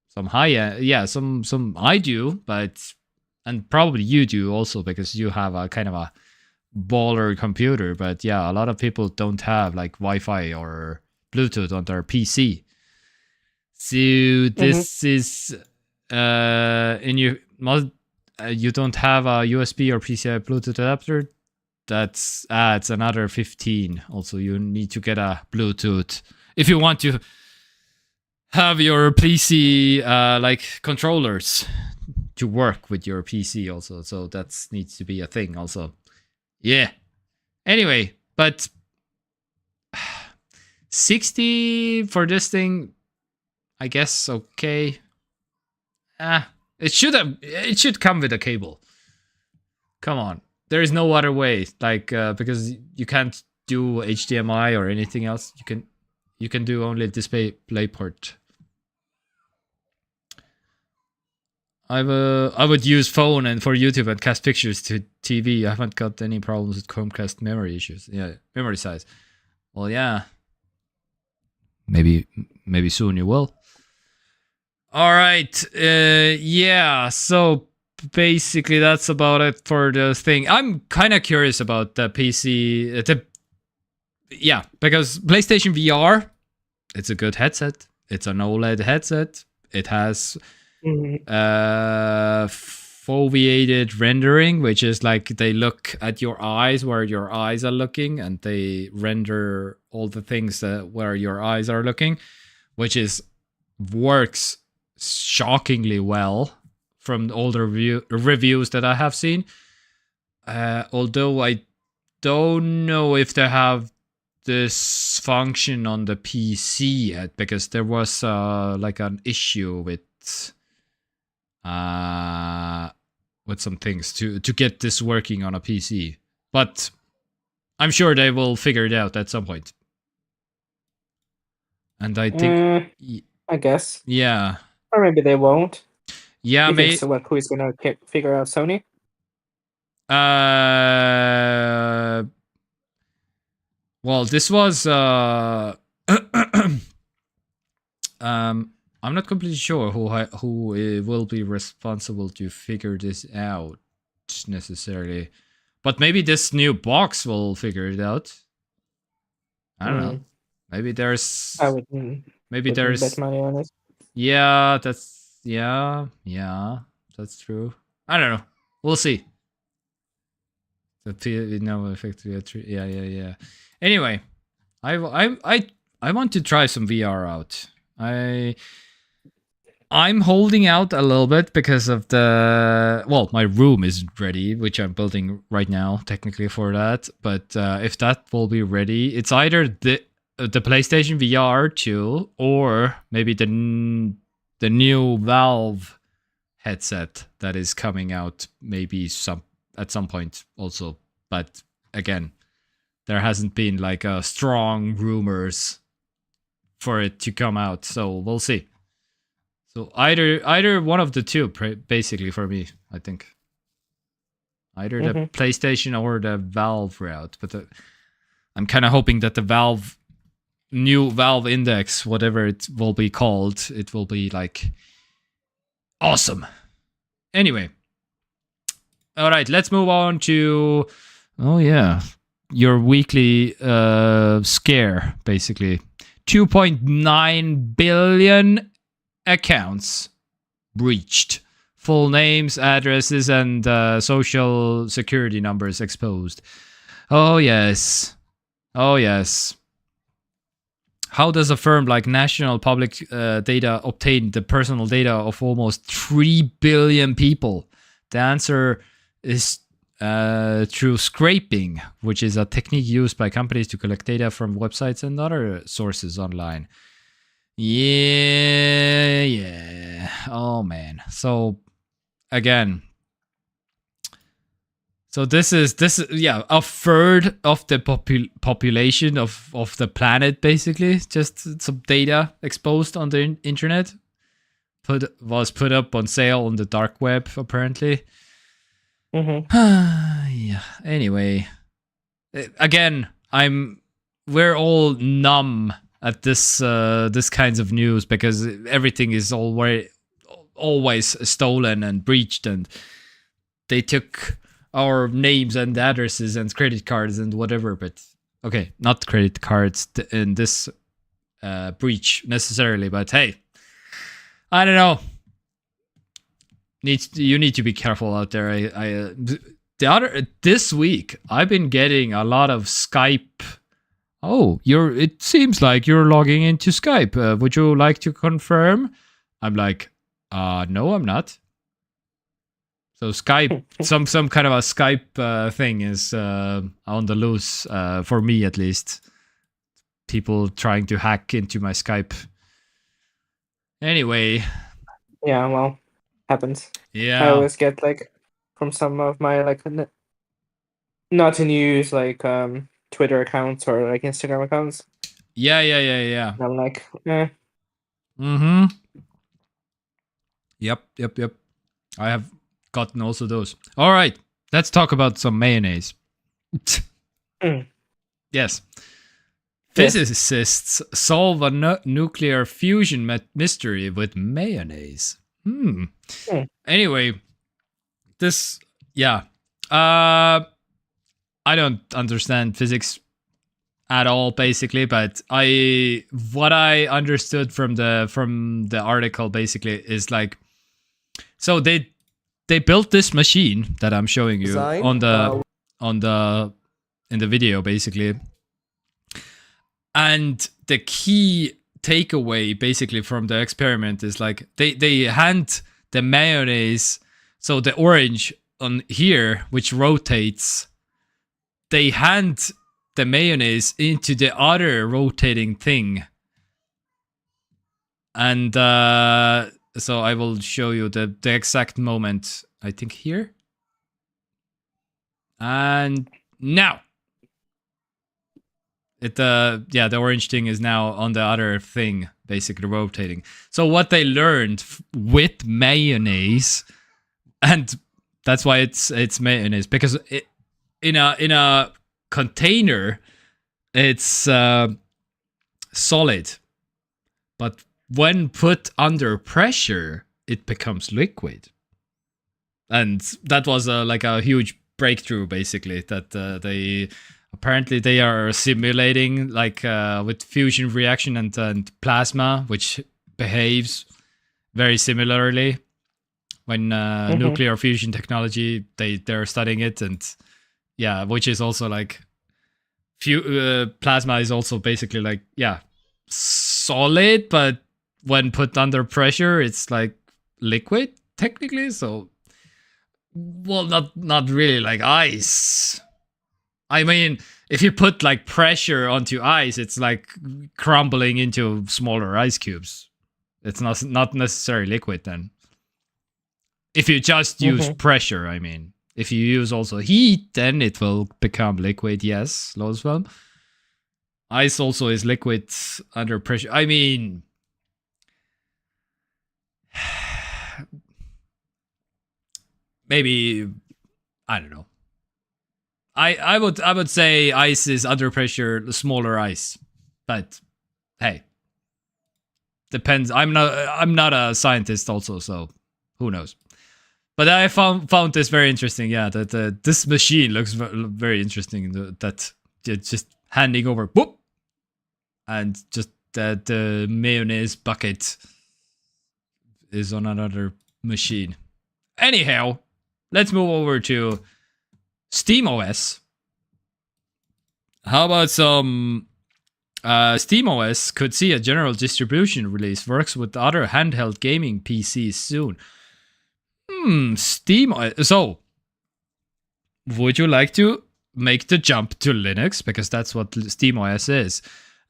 Some some I do, and probably you do also, because you have a kind of a baller computer. But yeah, a lot of people don't have like Wi-Fi or Bluetooth on their PC. So this is you don't have a USB or PCI Bluetooth adapter. That adds another 15. Also, you need to get a Bluetooth if you want to have your PC like controllers to work with your PC also. So that needs to be a thing also. Yeah. Anyway, but 60 for this thing, I guess okay. It should come with a cable. Come on. There is no other way, like because you can't do HDMI or anything else. You can do only DisplayPort. I would use phone and for YouTube and cast pictures to TV. I haven't got any problems with Chromecast memory issues. Yeah, memory size. Well, yeah. Maybe soon you will. All right. Yeah. So basically, that's about it for the thing. I'm kind of curious about the PC. Because PlayStation VR, it's a good headset. It's an OLED headset. It has foveated rendering, which is like they look at your eyes where your eyes are looking, and they render all the things where your eyes are looking, which works shockingly well from all the reviews that I have seen. Although I don't know if they have this function on the PC yet, because there was like an issue with some things to get this working on a PC. But I'm sure they will figure it out at some point. And I think, I guess, yeah, or maybe they won't. Yeah, maybe. So what? Who's gonna figure out Sony? Well, this was I'm not completely sure who will be responsible to figure this out necessarily, but maybe this new box will figure it out. I don't know. Maybe there's. I wouldn't. Maybe there's. Bet money on it. Yeah, that's that's true. I don't know. We'll see. Effectively, yeah. Anyway, I want to try some VR out. I'm holding out a little bit because of my room isn't ready, which I'm building right now, technically for that. But if that will be ready, it's either the PlayStation VR 2 or maybe the new Valve headset that is coming out maybe at some point also. But again, there hasn't been like a strong rumors for it to come out, so we'll see. So either one of the two, basically, for me, I think. Either the PlayStation or the Valve route, but I'm kind of hoping that the new Valve Index, whatever it will be called, it will be like awesome. Anyway, all right, let's move on to your weekly scare, basically. 2.9 billion accounts breached. Full names, addresses, and social security numbers exposed. Oh, yes. Oh, yes. How does a firm like National Public Data obtain the personal data of almost 3 billion people? The answer is through scraping, which is a technique used by companies to collect data from websites and other sources online. Yeah. Oh, man. So, again, so this is a third of the population of the planet, basically. Just some data exposed on the internet was put up on sale on the dark web, apparently. Yeah. Anyway, again, we're all numb at this kinds of news because everything is always stolen and breached, and they took our names and addresses and credit cards and whatever. But okay, not credit cards in this breach necessarily, but hey, I don't know. You need to be careful out there. This week I've been getting a lot of Skype. Oh, it seems like you're logging into Skype. Would you like to confirm? I'm like, no, I'm not. So Skype, some kind of a Skype thing is on the loose, for me at least. People trying to hack into my Skype. Anyway. Yeah, well, happens. Yeah. I always get like from some of my like not to use like Twitter accounts or like Instagram accounts. Yeah. And I'm like, eh. Yep. I have gotten also those. All right, let's talk about some mayonnaise. Yes. Physicists solve a nuclear fusion mystery with mayonnaise. Anyway, this, I don't understand physics at all, basically, but what I understood from the article basically is like, so they built this machine that I'm showing you in the video, basically. And the key takeaway basically from the experiment is like they hand the mayonnaise, so the orange on here, which rotates, they hand the mayonnaise into the other rotating thing. And so I will show you the exact moment, I think here. And now. The orange thing is now on the other thing, basically rotating. So what they learned with mayonnaise, and that's why it's mayonnaise, because in a container it's solid, but when put under pressure it becomes liquid. And that was like a huge breakthrough, basically, that apparently they are simulating like with fusion reaction and plasma, which behaves very similarly when nuclear fusion technology, they're studying it. And which is also like plasma is also basically like solid, but when put under pressure it's like liquid technically. So, well, not really like ice. I mean, if you put like pressure onto ice, it's like crumbling into smaller ice cubes. It's not necessarily liquid then. If you just use pressure, I mean. If you use also heat, then it will become liquid, yes, Loswell. Ice also is liquid under pressure. I mean, maybe, I don't know. I would say ice is under pressure, smaller ice. But hey, depends. I'm not a scientist also, so who knows. But I found this very interesting. Yeah, that this machine looks very interesting. That just handing over, boop, and just that the mayonnaise bucket is on another machine. Anyhow, let's move over to SteamOS. How about some SteamOS could see a general distribution release, works with other handheld gaming PCs soon. SteamOS. So, would you like to make the jump to Linux? Because that's what SteamOS is.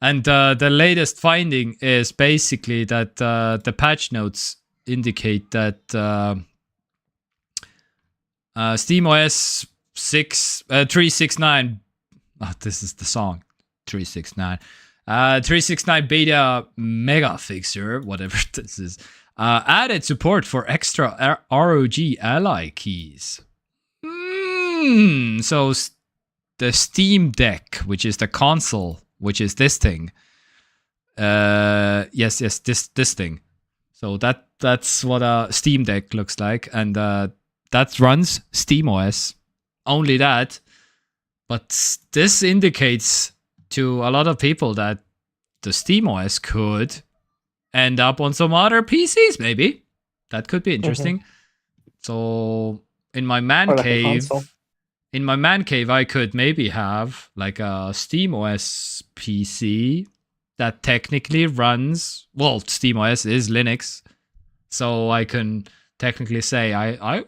And the latest finding is basically that the patch notes indicate that SteamOS 369. Oh, this is the song 369. 369 beta mega fixer, whatever this is, added support for extra ROG Ally keys. So the Steam Deck, which is the console, which is this thing. Yes, this thing. So that's what a Steam Deck looks like, and that runs SteamOS. Only that, but this indicates to a lot of people that the SteamOS could end up on some other PCs. Maybe that could be interesting. So in my man cave, I could maybe have like a SteamOS PC that technically runs. Well, SteamOS is Linux, so I can technically say I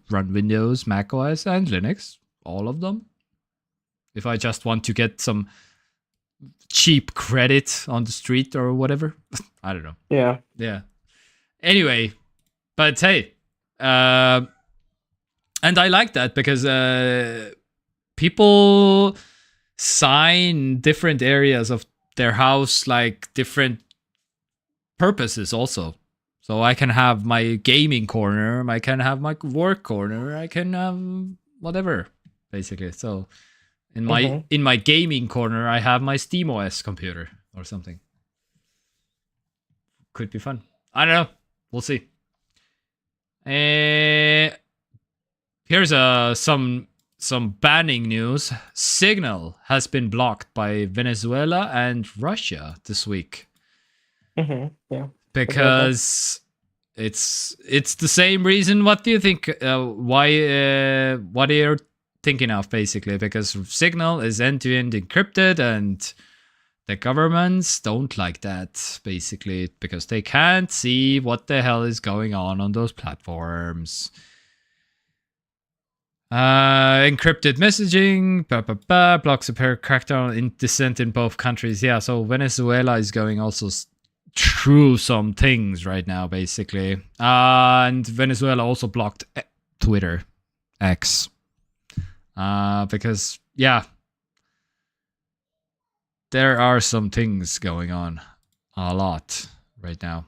run Windows, Mac OS, and Linux, all of them. If I just want to get some cheap credit on the street or whatever, I don't know. Yeah. Anyway, but hey, and I like that because people sign different areas of their house like different purposes also. So I can have my gaming corner, I can have my work corner, I can have whatever, basically. So in my gaming corner, I have my SteamOS computer or something. Could be fun. I don't know. We'll see. Here's some banning news. Signal has been blocked by Venezuela and Russia this week. Yeah. Because it's the same reason. What do you think? Why? What are you thinking of, basically? Because Signal is end-to-end encrypted, and the governments don't like that, basically, because they can't see what the hell is going on those platforms. Encrypted messaging, blocks apparent crackdown in dissent in both countries. Yeah, so Venezuela is going also through some things right now, basically. And Venezuela also blocked Twitter, X. Because, yeah, there are some things going on a lot right now.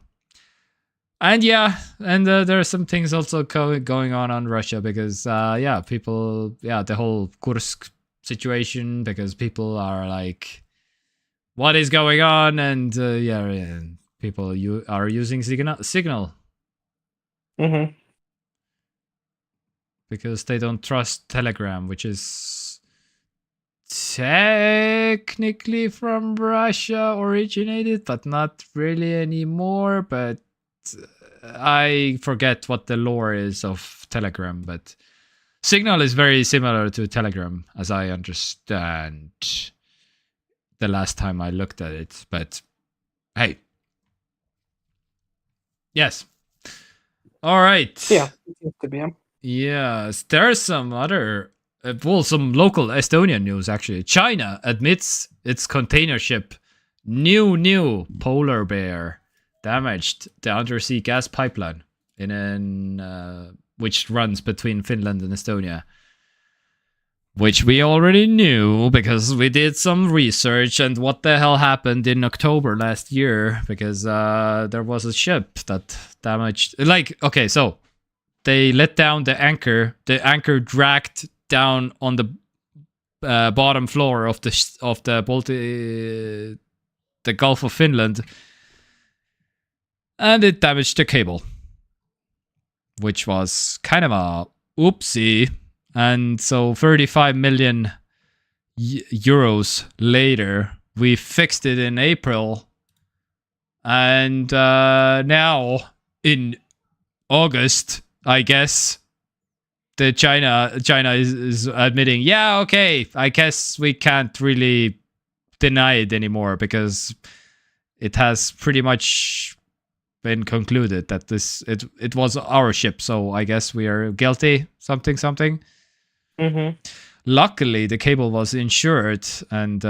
And yeah, and there are some things also going on Russia because, the whole Kursk situation, because people are like, what is going on? And people are using Signal. Because they don't trust Telegram, which is technically from Russia originated, but not really anymore. But I forget what the lore is of Telegram, but Signal is very similar to Telegram, as I understand, the last time I looked at it. But hey, yes, all right. Yeah, it seems to be. Yes, there's some other, some local Estonian news actually. China admits its container ship Newnew Polar Bear damaged the undersea gas pipeline which runs between Finland and Estonia. Which we already knew because we did some research and what the hell happened in October last year because there was a ship that damaged. Okay, so they let down the anchor. The anchor dragged down on the bottom floor of the Gulf of Finland, and it damaged the cable, which was kind of a oopsie. And so 35 million euros later, we fixed it in April. And now in August, I guess, China is admitting, yeah, okay, I guess we can't really deny it anymore because it has pretty much been concluded that it was our ship. So I guess we are guilty, something. Mm-hmm. Luckily, the cable was insured, and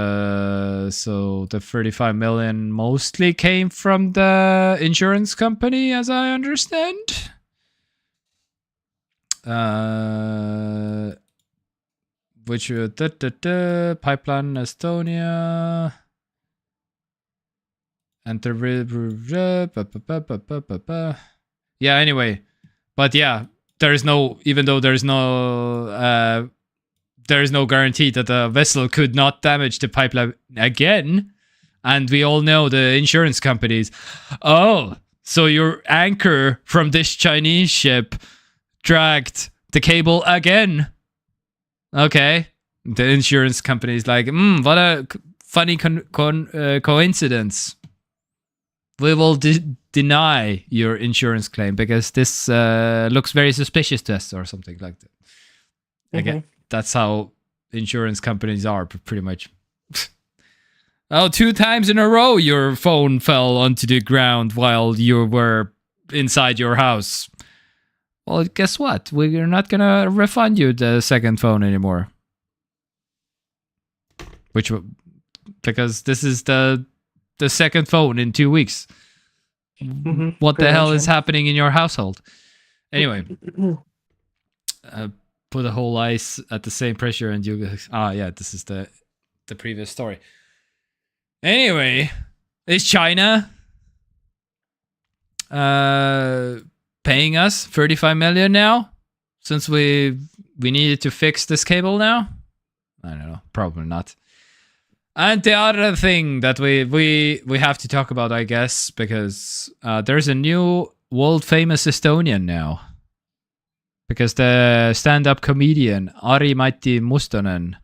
so the 35 million mostly came from the insurance company, as I understand. Which pipeline Estonia, and the yeah. Anyway, but yeah. There is no guarantee that the vessel could not damage the pipeline again. And we all know the insurance companies. Oh, so your anchor from this Chinese ship dragged the cable again. Okay. The insurance company is like, what a funny coincidence. We will deny your insurance claim because this looks very suspicious to us or something like that. Again, that's how insurance companies are, pretty much. Oh, 2 times in a row your phone fell onto the ground while you were inside your house. Well, guess what? We're not going to refund you the second phone anymore. Because this is the second phone in 2 weeks. What the hell is happening in your household? Anyway, put a whole ice at the same pressure and you... yeah, this is the previous story. Anyway, is China paying us 35 million now? Since we needed to fix this cable now? I don't know, probably not. And the other thing that we have to talk about, I guess, because there's a new world-famous Estonian now. Because the stand-up comedian Matti Mustonen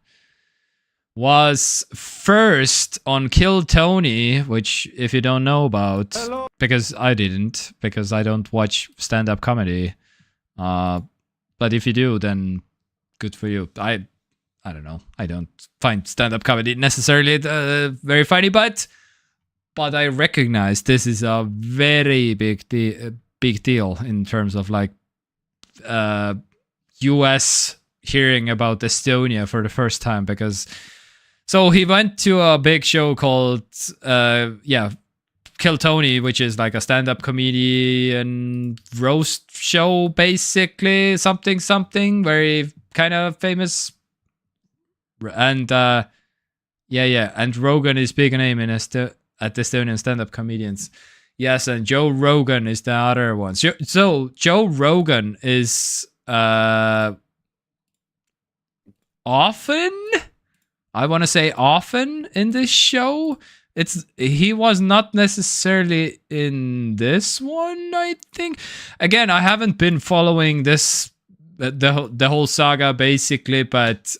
was first on Kill Tony, which, if you don't know about, because I didn't, because I don't watch stand-up comedy. But if you do, then good for you. I don't know. I don't find stand-up comedy necessarily very funny, but I recognize this is a very big deal in terms of like US hearing about Estonia for the first time because so he went to a big show called Kill Tony, which is like a stand-up comedian roast show, basically something very kind of famous. And and Rogan is big name in at Estonian stand-up comedians. Yes, and Joe Rogan is the other one. So Joe Rogan is often, I want to say often in this show. He was not necessarily in this one, I think. Again, I haven't been following this the whole saga basically, but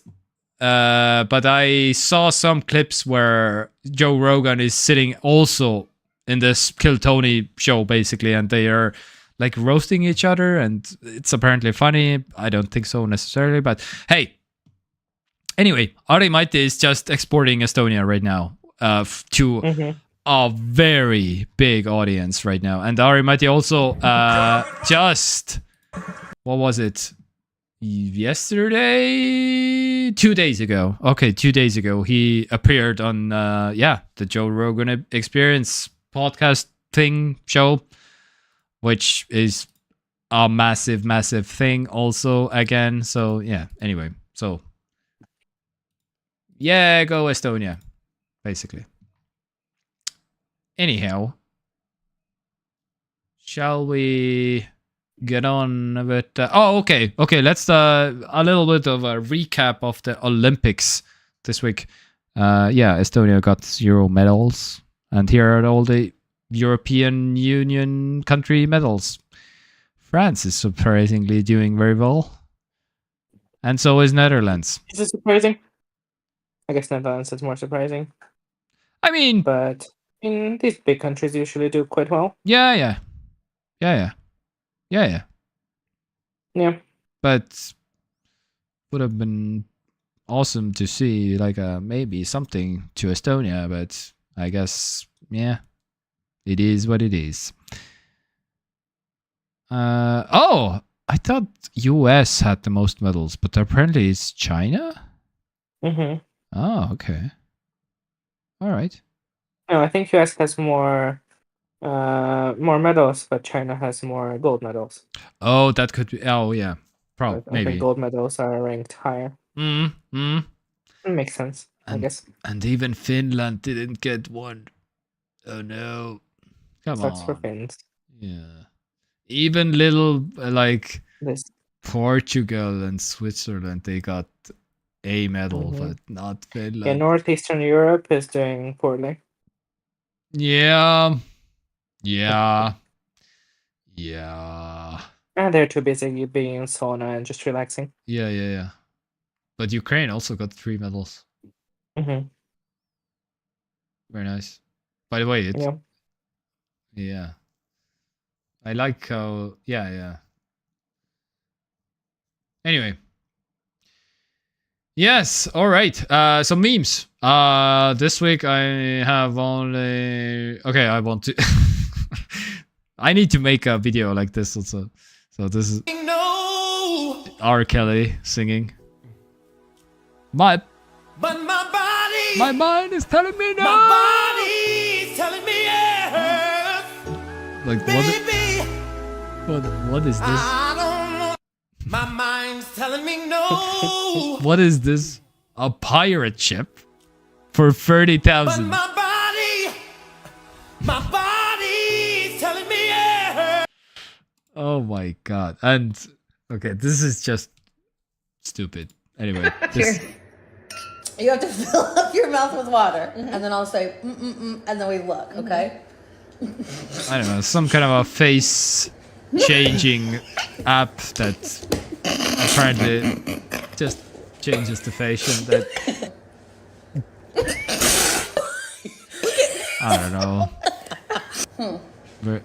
I saw some clips where Joe Rogan is sitting also in this Kill Tony show, basically, and they are like roasting each other, and it's apparently funny. I don't think so necessarily, but hey. Anyway, Matti is just exporting Estonia right now to a very big audience right now. And Matti also just, what was it? Yesterday, 2 days ago. Okay, 2 days ago, he appeared on the Joe Rogan Experience podcast thing show, which is a massive, massive thing also again. So yeah, anyway. So yeah, go Estonia, basically. Anyhow, shall we get on with... okay. Let's a little bit of a recap of the Olympics this week. Yeah, Estonia got 0 medals. And here are all the European Union country medals. France is surprisingly doing very well. And so is Netherlands. Is it surprising? I guess Netherlands is more surprising. I mean... But these big countries usually do quite well. Yeah. But would have been awesome to see like maybe something to Estonia, but I guess yeah, it is what it is. Oh, I thought US had the most medals, but apparently it's China. Mm-hmm. Oh, okay. All right. No, I think US has more medals, but China has more gold medals. Oh, that could be. Oh, yeah. Probably. I Maybe. think gold medals are ranked higher. It makes sense, I guess. And even Finland didn't get one. Oh no! Come on. Sucks for Finns. Yeah. Even little like This. Portugal and Switzerland, they got a medal, but not Finland. Yeah, Northeastern Europe is doing poorly. Yeah. And they're too busy being in sauna and just relaxing. Yeah. But Ukraine also got 3 medals. Mm-hmm. Very nice. By the way, it's... Yeah. I like how... Yeah. Anyway. Yes, alright. Some memes. This week I have only... Okay, I want to... I need to make a video like this also. So this is... R. Kelly singing. But my mind is telling me no. My body's telling me yes. Like what is this? I don't know. My mind's telling me no. What is this? A pirate ship for 30,000. My body's telling me yes. Oh my god. And okay, this is just stupid. Anyway, you have to fill up your mouth with water, and then I'll say, and then we look, okay? I don't know, some kind of a face changing app that apparently just changes the face and that... I don't know. But...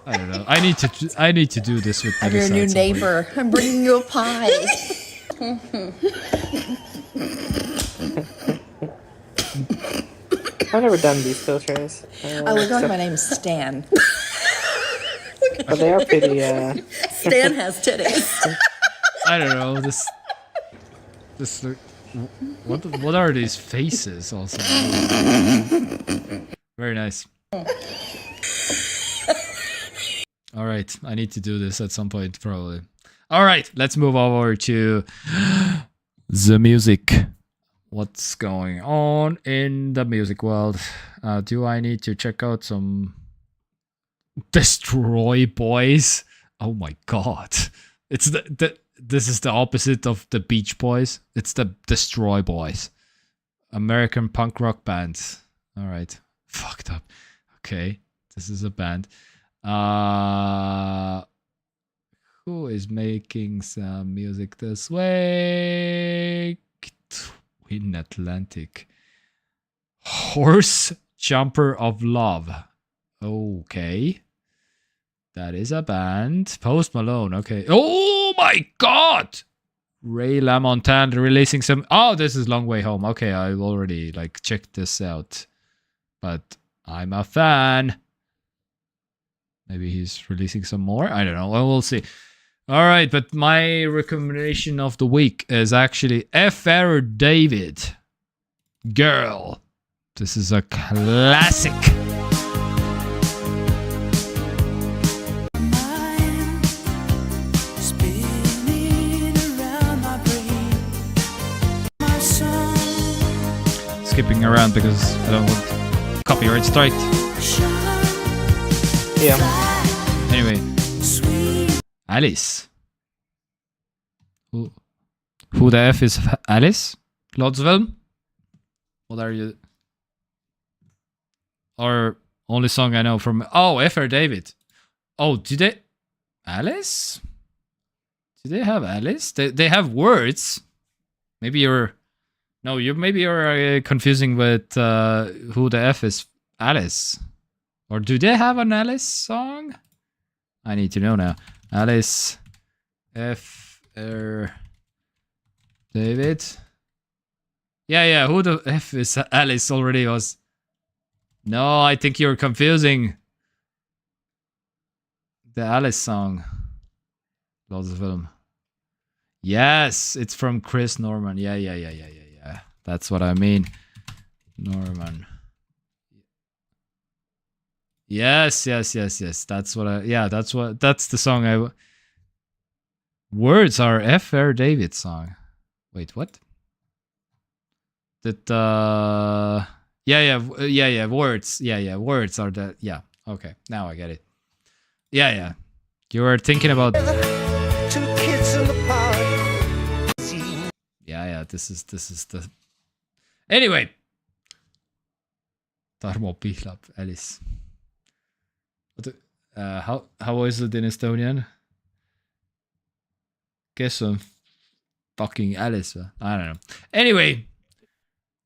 I don't know. I need to do this with I'm your new neighbor. I'm bringing you a pie. I've never done these filters. Oh, look like my name's Stan. But they are pretty. Stan has titties. I don't know. This. What are these faces? Also. Very nice. All right, I need to do this at some point, probably. All right, let's move over to the music. What's going on in the music world? Do I need to check out some Destroy Boys? Oh my god. It's this is the opposite of the Beach Boys. It's the Destroy Boys. American punk rock band. All right. Fucked up. Okay. This is a band. Who is making some music this week? Twin Atlantic. Horse Jumper of Love. Okay. That is a band. Post Malone. Okay. Oh my god! Ray LaMontagne releasing some... Oh, this is Long Way Home. Okay, I've already checked this out. But I'm a fan. Maybe he's releasing some more. I don't know. Well, we'll see. All right, but my recommendation of the week is actually FR David. Girl. This is a classic. Skipping around because I don't want copyright strike. Yeah. Anyway, Alice. Who the F is Alice? Lodsville? What are you? Or only song I know from... Oh, FR David. Oh, do they... Alice? Do they have Alice? They have words. Maybe you're... No, maybe you're confusing with who the F is Alice. Or do they have an Alice song? I need to know now. Alice FR David. Yeah, who the F is Alice already was. No, I think you're confusing the Alice song. Lots of film. Yes, it's from Chris Norman. Yeah. That's what I mean. Norman. Yes. That's what that's the song I... Words are FR David's song. Wait, what? That yeah, words. Yeah, words are the... Yeah, okay. Now I get it. Yeah. You were thinking about... Two kids in the park. Yeah, this is the... Anyway. Tarmo Pihlap, Alice. How is it in Estonian? Guess I'm fucking Alice. I don't know. Anyway,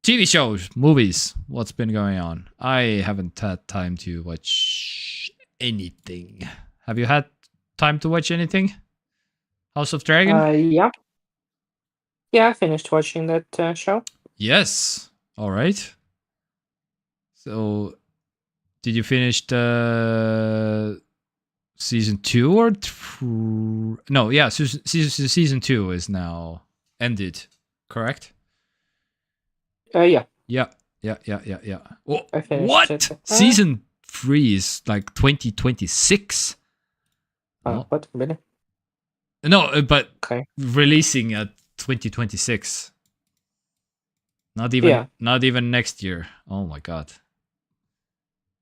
TV shows, movies. What's been going on? I haven't had time to watch anything. Have you had time to watch anything? House of Dragon? Yeah. Yeah, I finished watching that show. Yes. All right. So, did you finish the season 2 or no? Yeah, season 2 is now ended. Correct? Yeah. Yeah. Oh, I finished what? it. Season 3 is like 2026. No. What? Really? No, but Okay. releasing at 2026. Not even next year. Oh my god.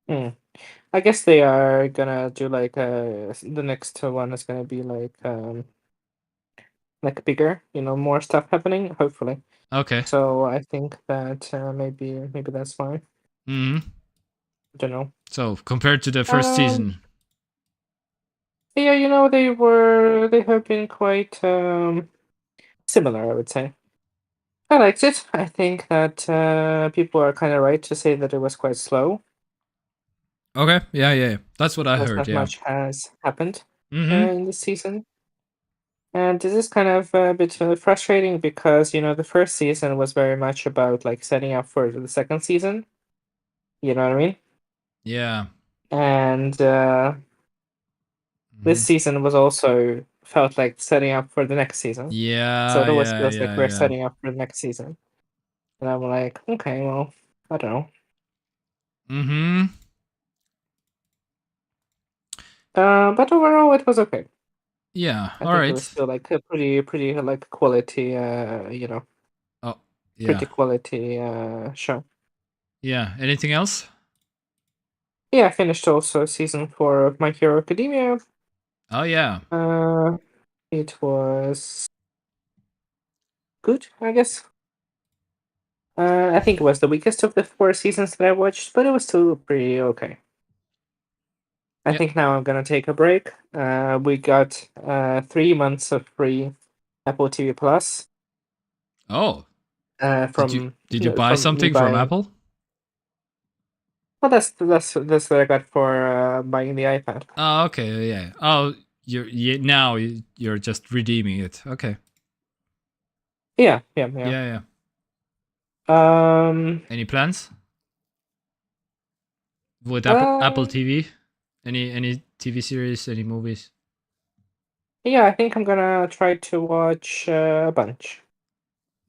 I guess they are gonna do like the next one is gonna be like bigger, more stuff happening, hopefully. Okay. So I think that maybe that's fine. Hmm. I don't know. So compared to the first season. Yeah, they have been quite similar, I would say. I liked it. I think that people are kind of right to say that it was quite slow. Okay. Yeah. That's what I Because heard. not Yeah. much has happened Mm-hmm. in this season. And this is kind of a bit frustrating because, the first season was very much about like setting up for the second season. You know what I mean? Yeah. And this season was also felt like setting up for the next season. Yeah. So it always feels yeah, like we're yeah. setting up for the next season. And I'm like, okay, well, I don't know. Mm-hmm. But overall, it was okay. Yeah. I All think right. it was still like a pretty like quality, Oh, yeah. pretty quality show. Yeah. Anything else? Yeah, I finished also season 4 of My Hero Academia. Oh yeah. It was good, I guess. I think it was the weakest of the 4 seasons that I watched, but it was still pretty okay. I Yeah. think now I'm gonna take a break. We got 3 months of free Apple TV Plus. Oh. From Did you buy something from Apple? Well, that's what I got for buying the iPad. Oh, okay. Yeah. Oh, you're just redeeming it. Okay. Yeah. Yeah. Any plans with Apple TV? Any TV series? Any movies? Yeah, I think I'm gonna try to watch a bunch.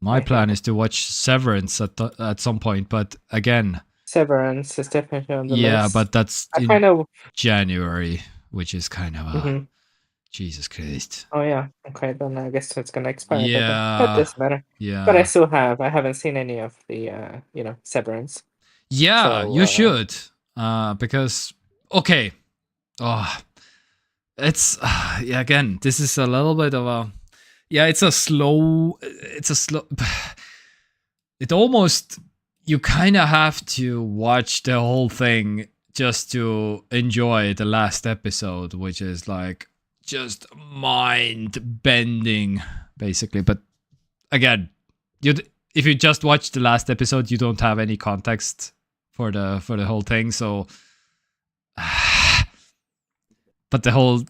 My I plan think. is to watch Severance at some point, but again, Severance is definitely on the yeah, list. but that's I in kind of. January, which is kind of Mhm. Jesus Christ. Oh yeah. Okay, then I guess it's gonna expire by then. That Yeah, doesn't matter. But yeah, I haven't seen any of the Severance. yeah. So You should, because okay. Oh, it's yeah. Again, this is a little bit of a yeah. It's a slow. It's a slow. It almost you kind of have to watch the whole thing just to enjoy the last episode, which is like just mind bending, basically. But again, if you just watch the last episode, you don't have any context for the whole thing. So, but the whole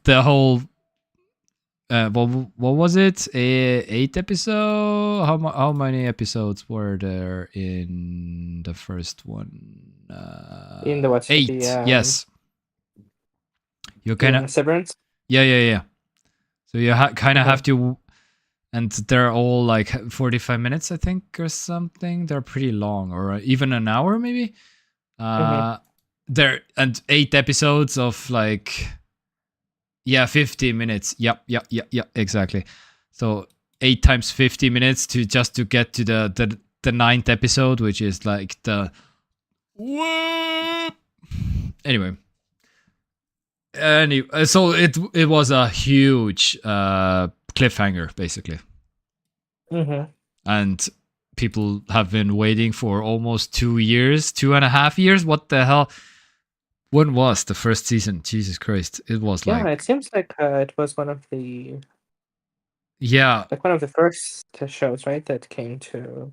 what was it? 8 episode? How many episodes were there in the first one? in the what's 8. the Yes. You kind of Severance. yeah. So you kind of Mhm. have to, and they're all like 45 minutes, I think, or something. They're pretty long, or even an hour maybe. There and 8 episodes of like. Yeah, 50 minutes. Yep, exactly. So 8 times 50 minutes to get to the 9th episode, which is like the anyway. So it was a huge cliffhanger basically, and people have been waiting for almost 2 years, 2.5 years. What the hell? When was the first season? Jesus Christ! It was Yeah, like it seems like it was one of the yeah. one of the first shows, right, that came to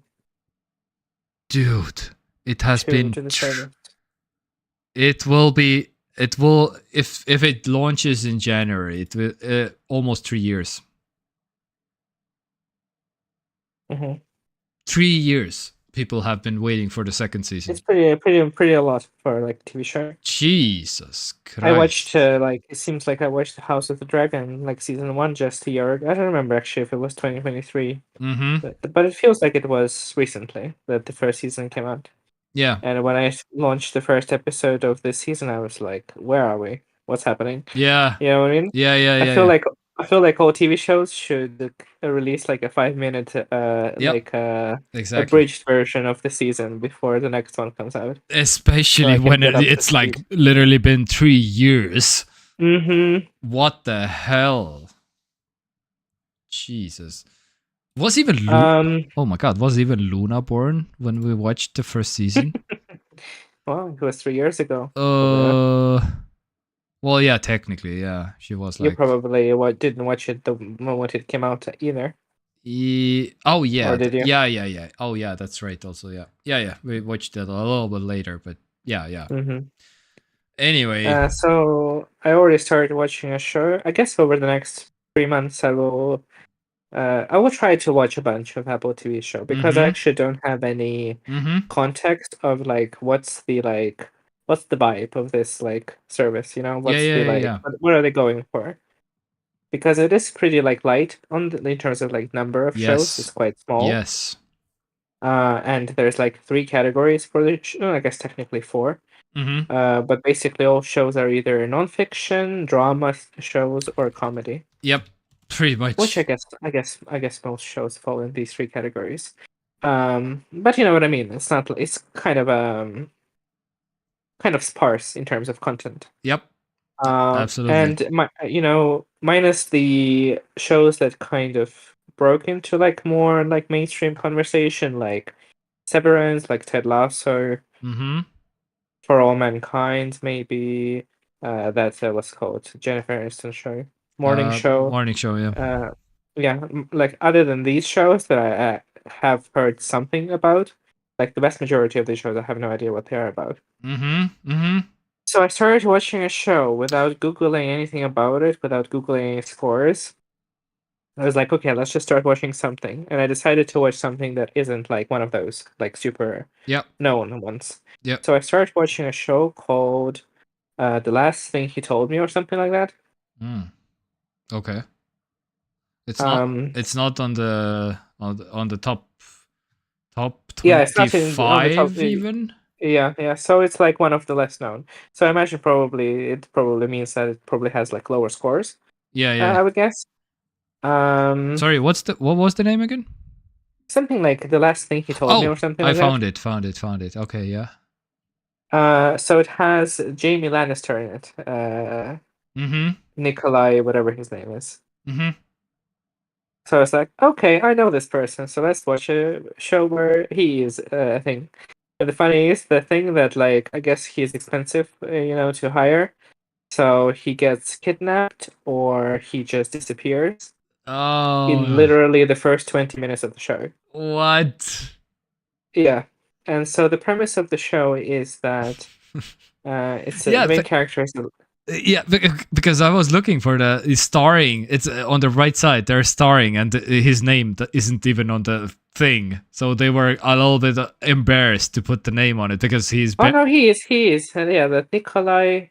Dude, it has been. the service. It will be. It will if it launches in January. It will almost 3 years. 3 years. People have been waiting for the second season. It's pretty a lot for like a TV show. Jesus Christ! I watched it seems like I watched House of the Dragon like season 1 just a year ago. I don't remember actually if it was 2023. But it feels like it was recently that the first season came out. Yeah. And when I launched the first episode of this season, I was like, "Where are we? What's happening?" Yeah. You know what I mean? Yeah. I feel like all TV shows should release like a 5-minute Exactly. abridged version of the season before the next one comes out. Especially So when get up to it's like speed. literally been 3 years. Mm-hmm. What the hell? Jesus. Was even oh my god, was even Luna born when we watched the first season? Well, it was 3 years ago. Well, yeah, technically, yeah. She was You like probably didn't watch it the moment it came out either. oh yeah. Or did you? Yeah. Oh yeah, that's right also, yeah. Yeah. We watched it a little bit later, but yeah. Mm-hmm. Anyway. So I already started watching a show. I guess over the next 3 months I will try to watch a bunch of Apple TV show because I actually don't have any context of like what's the vibe of this like service, you know? What's what are they going for? Because it is pretty like light in terms of like number of shows. It's quite small. Yes. And there's like 3 categories for the show. I guess technically 4. But basically all shows are either non-fiction, drama shows, or comedy. Yep. Pretty much. Which I guess most shows fall in these 3 categories. But you know what I mean. It's not. It's kind of sparse in terms of content. Yep. Absolutely. And minus the shows that kind of broke into like more like mainstream conversation, like Severance, like Ted Lasso, For All Mankind, maybe that's what's called Jennifer Aniston show. Morning show, yeah. Like other than these shows that I have heard something about, like the vast majority of these shows, I have no idea what they are about. So I started watching a show without googling anything about it, without googling any scores. I was like, okay, let's just start watching something, and I decided to watch something that isn't like one of those like super known ones. So I started watching a show called "The Last Thing He Told Me" or something like that. Okay. It's not. Um, It's not on the top yeah, it's not on the top. 25 even. Yeah. So it's like one of the less known. So I imagine it probably means that it probably has like lower scores. Yeah, yeah. I would guess. Sorry, what was the name again? Something like The Last Thing He Told Me or something I like found it. Okay, yeah. that. So it has Jamie Lannister in it. Mm-hmm. Nikolai, whatever his name is. Mm-hmm. So I was like, okay, I know this person, so let's watch a show where he is a thing. And the funny is, the thing that, like, I guess he's expensive, to hire. So he gets kidnapped or he just disappears Oh. in literally the first 20 minutes of the show. What? Yeah. And so the premise of the show is that it's Yeah, the main but- character is Yeah, because I was looking for the starring. It's on the right side. They're starring, and his name isn't even on the thing. So they were a little bit embarrassed to put the name on it because he's. Oh no, he is. Yeah, the Nikolai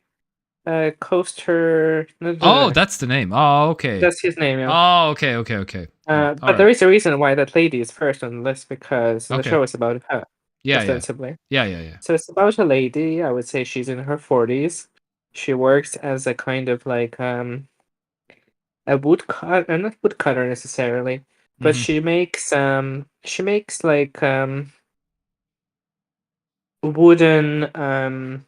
Coaster. Oh, that's the name. Oh, okay. That's his name, yeah. Oh, okay. But there is a reason why that lady is first on the list because the Okay. show is about her, Yeah. ostensibly. Yeah. So it's about a lady. I would say she's in her 40s. She works as a kind of like a woodcutter, not woodcutter necessarily, but Mhm. she makes like wooden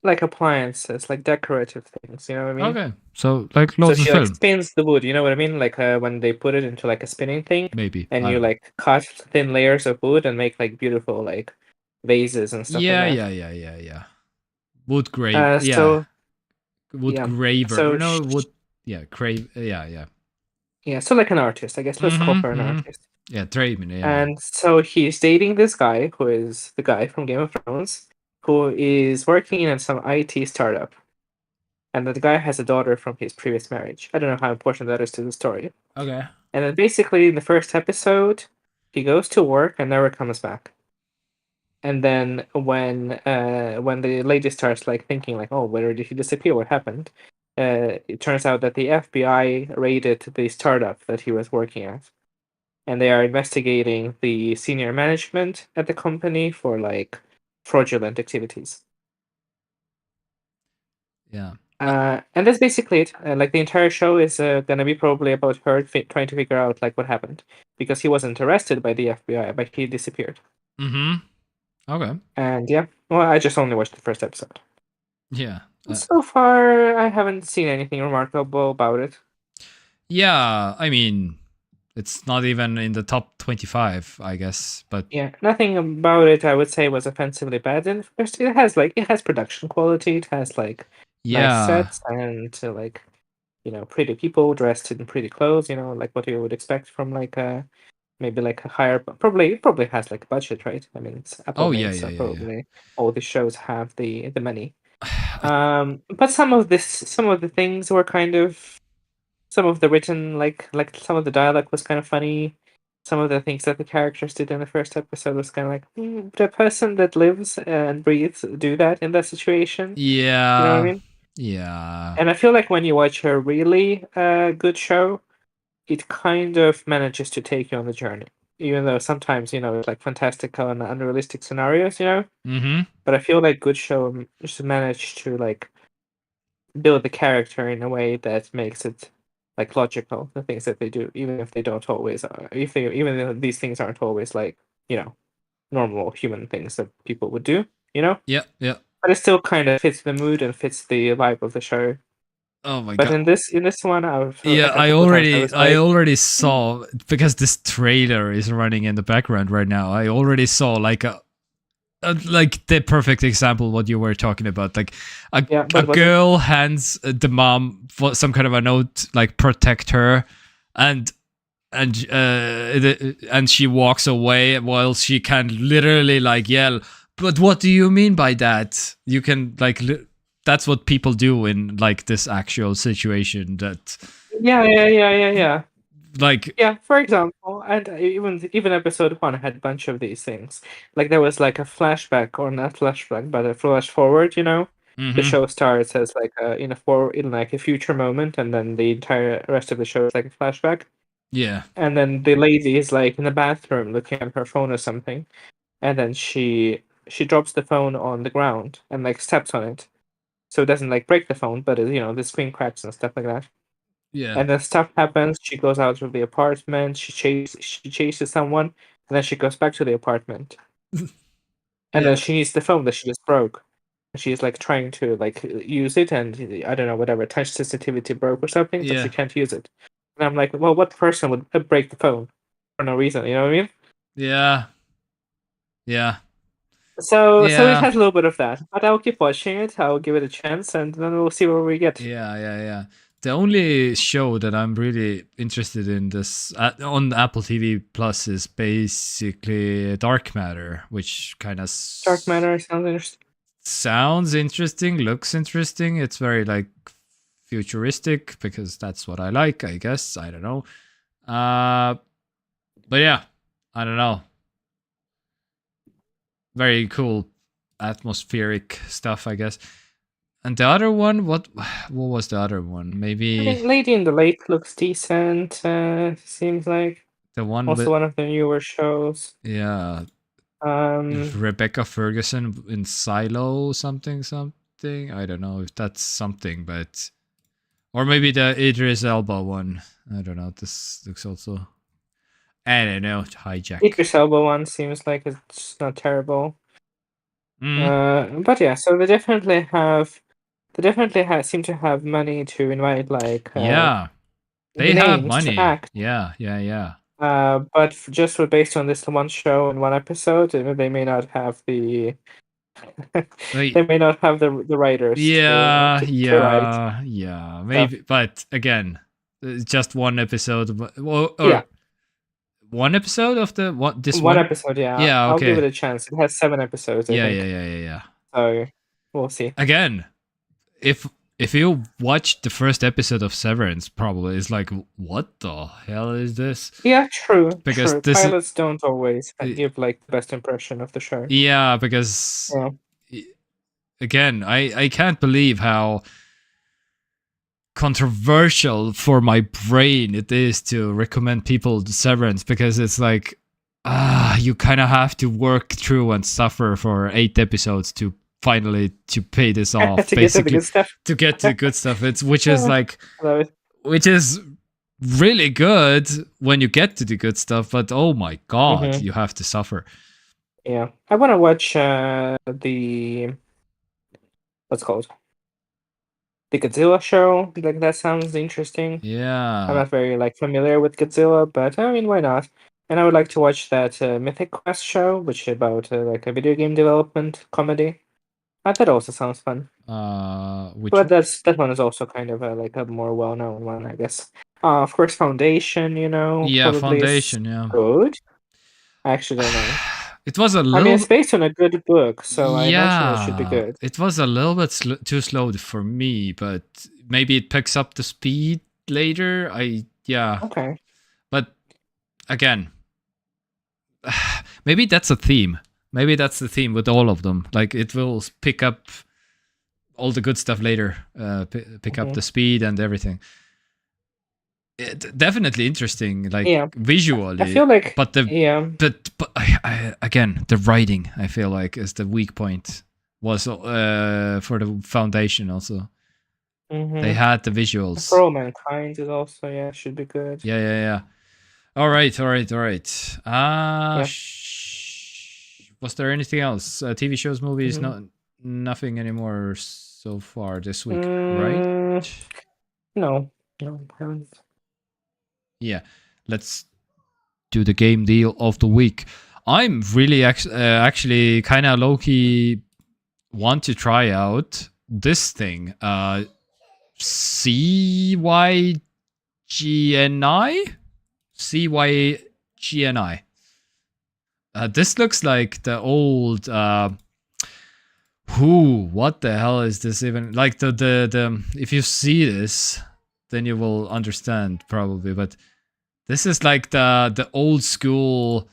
like appliances, like decorative things. You know what I mean? Okay. So like So loads of she like film, spins the wood. You know what I mean? Like when they put it into like a spinning thing, maybe. and I you don't know. like cut thin layers of wood and make like beautiful like vases and stuff Yeah. like that. Wood grave. Yeah. So Wood yeah. graver. So No wood. Yeah. Grave. Yeah. yeah, so like an artist, I guess. Let's call her an artist. Yeah. Draven. Yeah. And so he's dating this guy who is the guy from Game of Thrones, who is working in some IT startup. And the guy has a daughter from his previous marriage. I don't know how important that is to the story. Okay. And then basically in the first episode, he goes to work and never comes back. And then when the lady starts like thinking like, oh, where did he disappear? What happened? It turns out that the FBI raided the startup that he was working at, and they are investigating the senior management at the company for like fraudulent activities. Yeah. And that's basically it. Like the entire show is gonna be probably about her trying to figure out like what happened, because he wasn't arrested by the FBI, but he disappeared. Okay. And yeah, well, I just only watched the first episode. Yeah. So far, I haven't seen anything remarkable about it. Yeah. I mean, it's not even in the top 25, I guess. But Yeah, nothing about it I would say was offensively bad. And first, it has production quality. It has like nice yeah. sets and like pretty people dressed in pretty clothes. Like what you would expect from like maybe like a higher. Probably has like a budget, right? I mean, it's Apple. Oh, made, yeah, so yeah. probably all the shows have the money. But some of the things were kind of. Some of the written, like some of the dialogue was kind of funny. Some of the things that the characters did in the first episode was kind of like, the person that lives and breathes do that in that situation. Yeah. You know what I mean? Yeah. And I feel like when you watch a really good show, it kind of manages to take you on the journey. Even though sometimes, it's like fantastical and unrealistic scenarios, But I feel like good show just managed to like build the character in a way that makes it like logical, the things that they do, even if they don't always even though these things aren't always like normal human things that people would do, Yeah. but it still kind of fits the mood and fits the vibe of the show. Oh my But god. in this one, I already saw, because this trailer is running in the background right now. I already saw like like the perfect example what you were talking about, like a girl hands the mom for some kind of a note like protect her, and she walks away while she can literally like yell, but what do you mean by that? You can like that's what people do in like this actual situation. That yeah. Like yeah, for example, and even episode 1 had a bunch of these things. Like there was like a flashback, or not flashback, but a flash forward, The show starts as like in a future moment, and then the entire rest of the show is like a flashback. Yeah. And then the lady is like in the bathroom looking at her phone or something, and then she drops the phone on the ground and like steps on it, so it doesn't like break the phone, but the screen cracks and stuff like that. Yeah. And then stuff happens. She goes out of the apartment. She chases someone, and then she goes back to the apartment. And Yeah. then she needs the phone that she just broke. She's like trying to like use it, and I don't know, whatever, touch sensitivity broke or something, so Yeah. she can't use it. And I'm like, well, what person would break the phone for no reason? You know what I mean? Yeah. Yeah. So it Yeah. has a little bit of that, but I'll keep watching it. I'll give it a chance, and then we'll see where we get. Yeah. The only show that I'm really interested in this on Apple TV Plus is basically Dark Matter, which kind of Dark Matter sounds interesting. sounds interesting, looks interesting. It's very like futuristic because that's what I like, I guess. I don't know. But yeah, I don't know. Very cool atmospheric stuff, I guess. And the other one, what was the other one? I Maybe think Lady in the Lake looks decent. Seems like the one also with one of the newer shows. Rebecca Ferguson in Silo something. I don't know if that's something, but or maybe the Idris Elba one. I don't know. This looks also. I don't know. Hijack. Idris Elba one seems like it's not terrible. But yeah, so they definitely seem to have money to invite like Yeah, they have names to money. act. Yeah. But just based on this one show and one episode, they may not have the they may not have the writers. Yeah, to write. yeah. Maybe, but again, it's just one episode. Or Yeah. one episode of the what? This One one episode, yeah. Yeah, I'll give okay. it a chance. It has 7 episodes. I think. Yeah. So we'll see. Again, if you watch the first episode of Severance, probably it's like, what the hell is this? Yeah, true. Because true. this Pilots don't always give like the best impression of the show. Yeah, because Yeah. again, I can't believe how controversial for my brain it is to recommend people Severance, because it's like you kind of have to work through and suffer for 8 episodes to finally to pay this off, to basically get to the good stuff. Which is like which is really good when you get to the good stuff, but oh my god, you have to suffer. Yeah, I want to watch the what's it called, the Godzilla show. Like that sounds interesting. Yeah, I'm not very like familiar with Godzilla, but I mean, why not? And I would like to watch that Mythic Quest show, which is about like a video game development comedy. That also sounds fun. But that one is also kind of like a more well-known one, I guess. Of course, Foundation. Yeah, Foundation. Yeah, good. I actually don't know. It was a little. I mean, it's based on a good book, so I imagine it should be good. It was a little bit too slow for me, but maybe it picks up the speed later. Okay. But again, maybe that's a theme. Maybe that's the theme with all of them. Like it will pick up all the good stuff later. Pick up the speed and everything. Definitely interesting, like visually. I feel like, but again, the writing I feel like is the weak point. Was for the Foundation also. They had the visuals. For All Mankind is also should be good. Yeah. All right. Was there anything else? TV shows, movies? Nothing anymore so far this week, right? No, I haven't. Yeah, let's do the game deal of the week. I'm really actually kind of low-key want to try out this thing. CYGNI? CYGNI. This looks like the old... what the hell is this even? Like the if you see this, then you will understand probably, but this is like the old school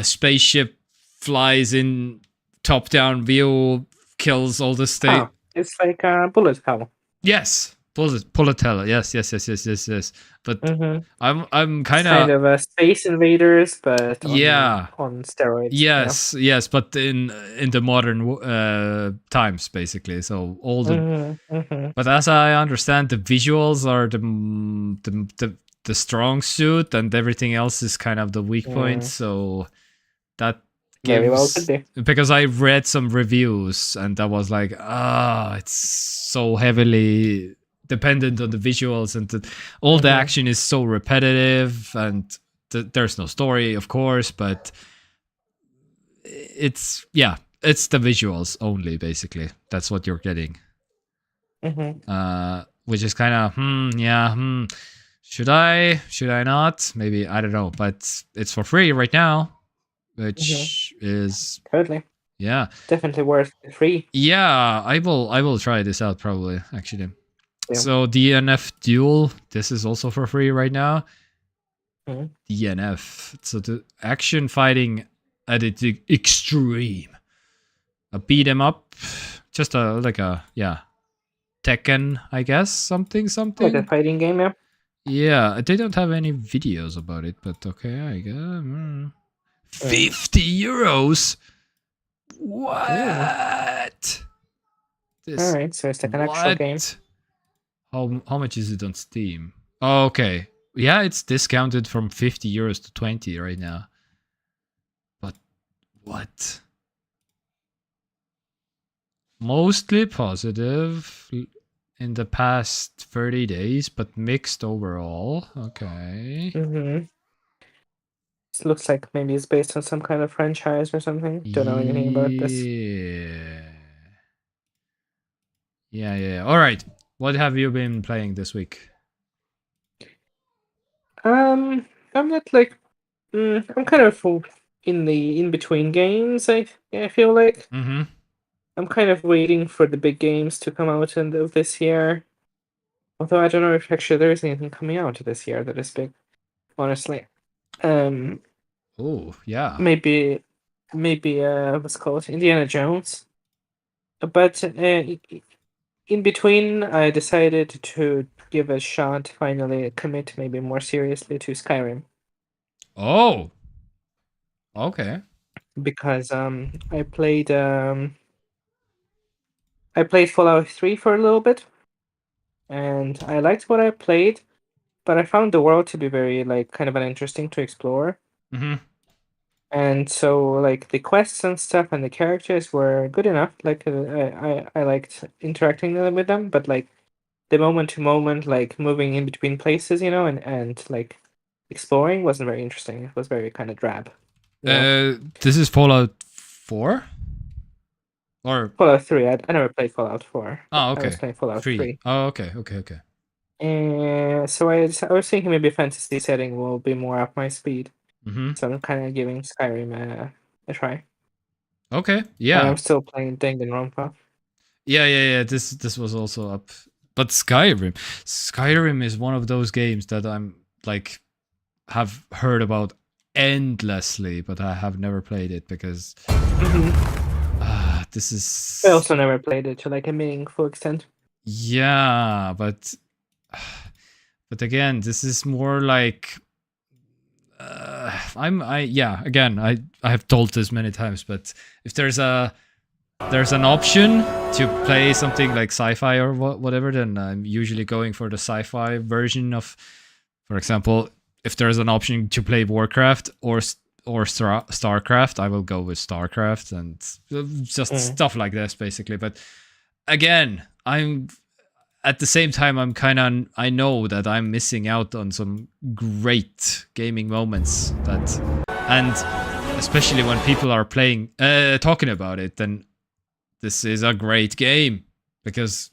spaceship flies in top-down view kills all the state. It's like a bullet hell. Yes, bullet hell. Yes. But I'm kind Kind of of a Space Invaders, but yeah. on steroids. Yes, but in the modern times, basically. So all the, but as I understand, the visuals are the strong suit, and everything else is kind of the weak point. So that Very well gives, could be. because I read some reviews, and I was like, it's so heavily dependent on the visuals, and all the action is so repetitive, and there's no story, of course, but it's the visuals only, basically. That's what you're getting. Which is kind of should I not, maybe, I don't know, but it's for free right now, which is totally definitely worth free. I will try this out, probably, actually. Yeah. So DNF Duel, this is also for free right now. DNF, so the action fighting at its extreme. A beat 'em up, just like a Tekken, I guess, something. Like a fighting game, yeah. Yeah, they don't have any videos about it, but okay, I guess. 50 euros. What? All right, so it's like an actual game. How much is it on Steam? Oh, okay. Yeah, it's discounted from 50 euros to 20 right now. But what? Mostly positive in the past 30 days, but mixed overall. Okay. This looks like maybe it's based on some kind of franchise or something. Don't know anything about this. Yeah. All right. What have you been playing this week? I'm not like I'm kind of in between games. I feel like I'm kind of waiting for the big games to come out of this year. Although I don't know if actually there is anything coming out this year that is big, honestly. Oh yeah. Maybe what's it called, Indiana Jones. But in between, I decided to give a shot, finally commit maybe more seriously to Skyrim. Oh. Okay. Because I played Fallout 3 for a little bit, and I liked what I played, but I found the world to be very kind of uninteresting to explore. And so the quests and stuff and the characters were good enough. I liked interacting with them, but the moment to moment, moving in between places, and exploring wasn't very interesting. It was very kind of drab. This is Fallout 4? Or Fallout 3. I never played Fallout 4. Oh, okay. I was playing Fallout 3. Oh, okay. And so I was thinking maybe a fantasy setting will be more up my speed. So I'm kind of giving Skyrim a try. Okay, yeah. And I'm still playing Danganronpa. Yeah. This was also up. But Skyrim is one of those games that I'm have heard about endlessly, but I have never played it because this is. I also never played it to a meaningful extent. Yeah, but again, this is more like. I have told this many times, but if there's an option to play something like sci-fi or whatever, then I'm usually going for the sci-fi version of, for example, if there's an option to play Warcraft or Starcraft, I will go with Starcraft and just stuff like this, basically. But again, at the same time, I know that I'm missing out on some great gaming moments and especially when people are talking about it, then this is a great game because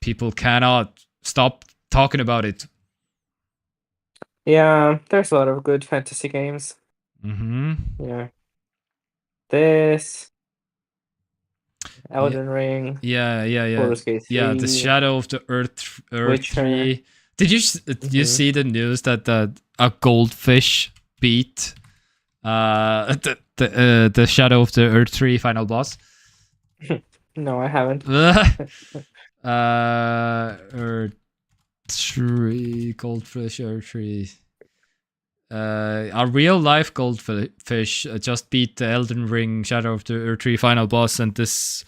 people cannot stop talking about it. Yeah, there's a lot of good fantasy games. Yeah. This Elden Ring. Yeah. Baldur's Gate 3, yeah, the Shadow of the Earth Witcher. 3. Did you see the news that a goldfish beat the Shadow of the Earth 3 final boss? No, I haven't. Tree goldfish or tree. A real life goldfish just beat the Elden Ring Shadow of the Erdtree final boss, and this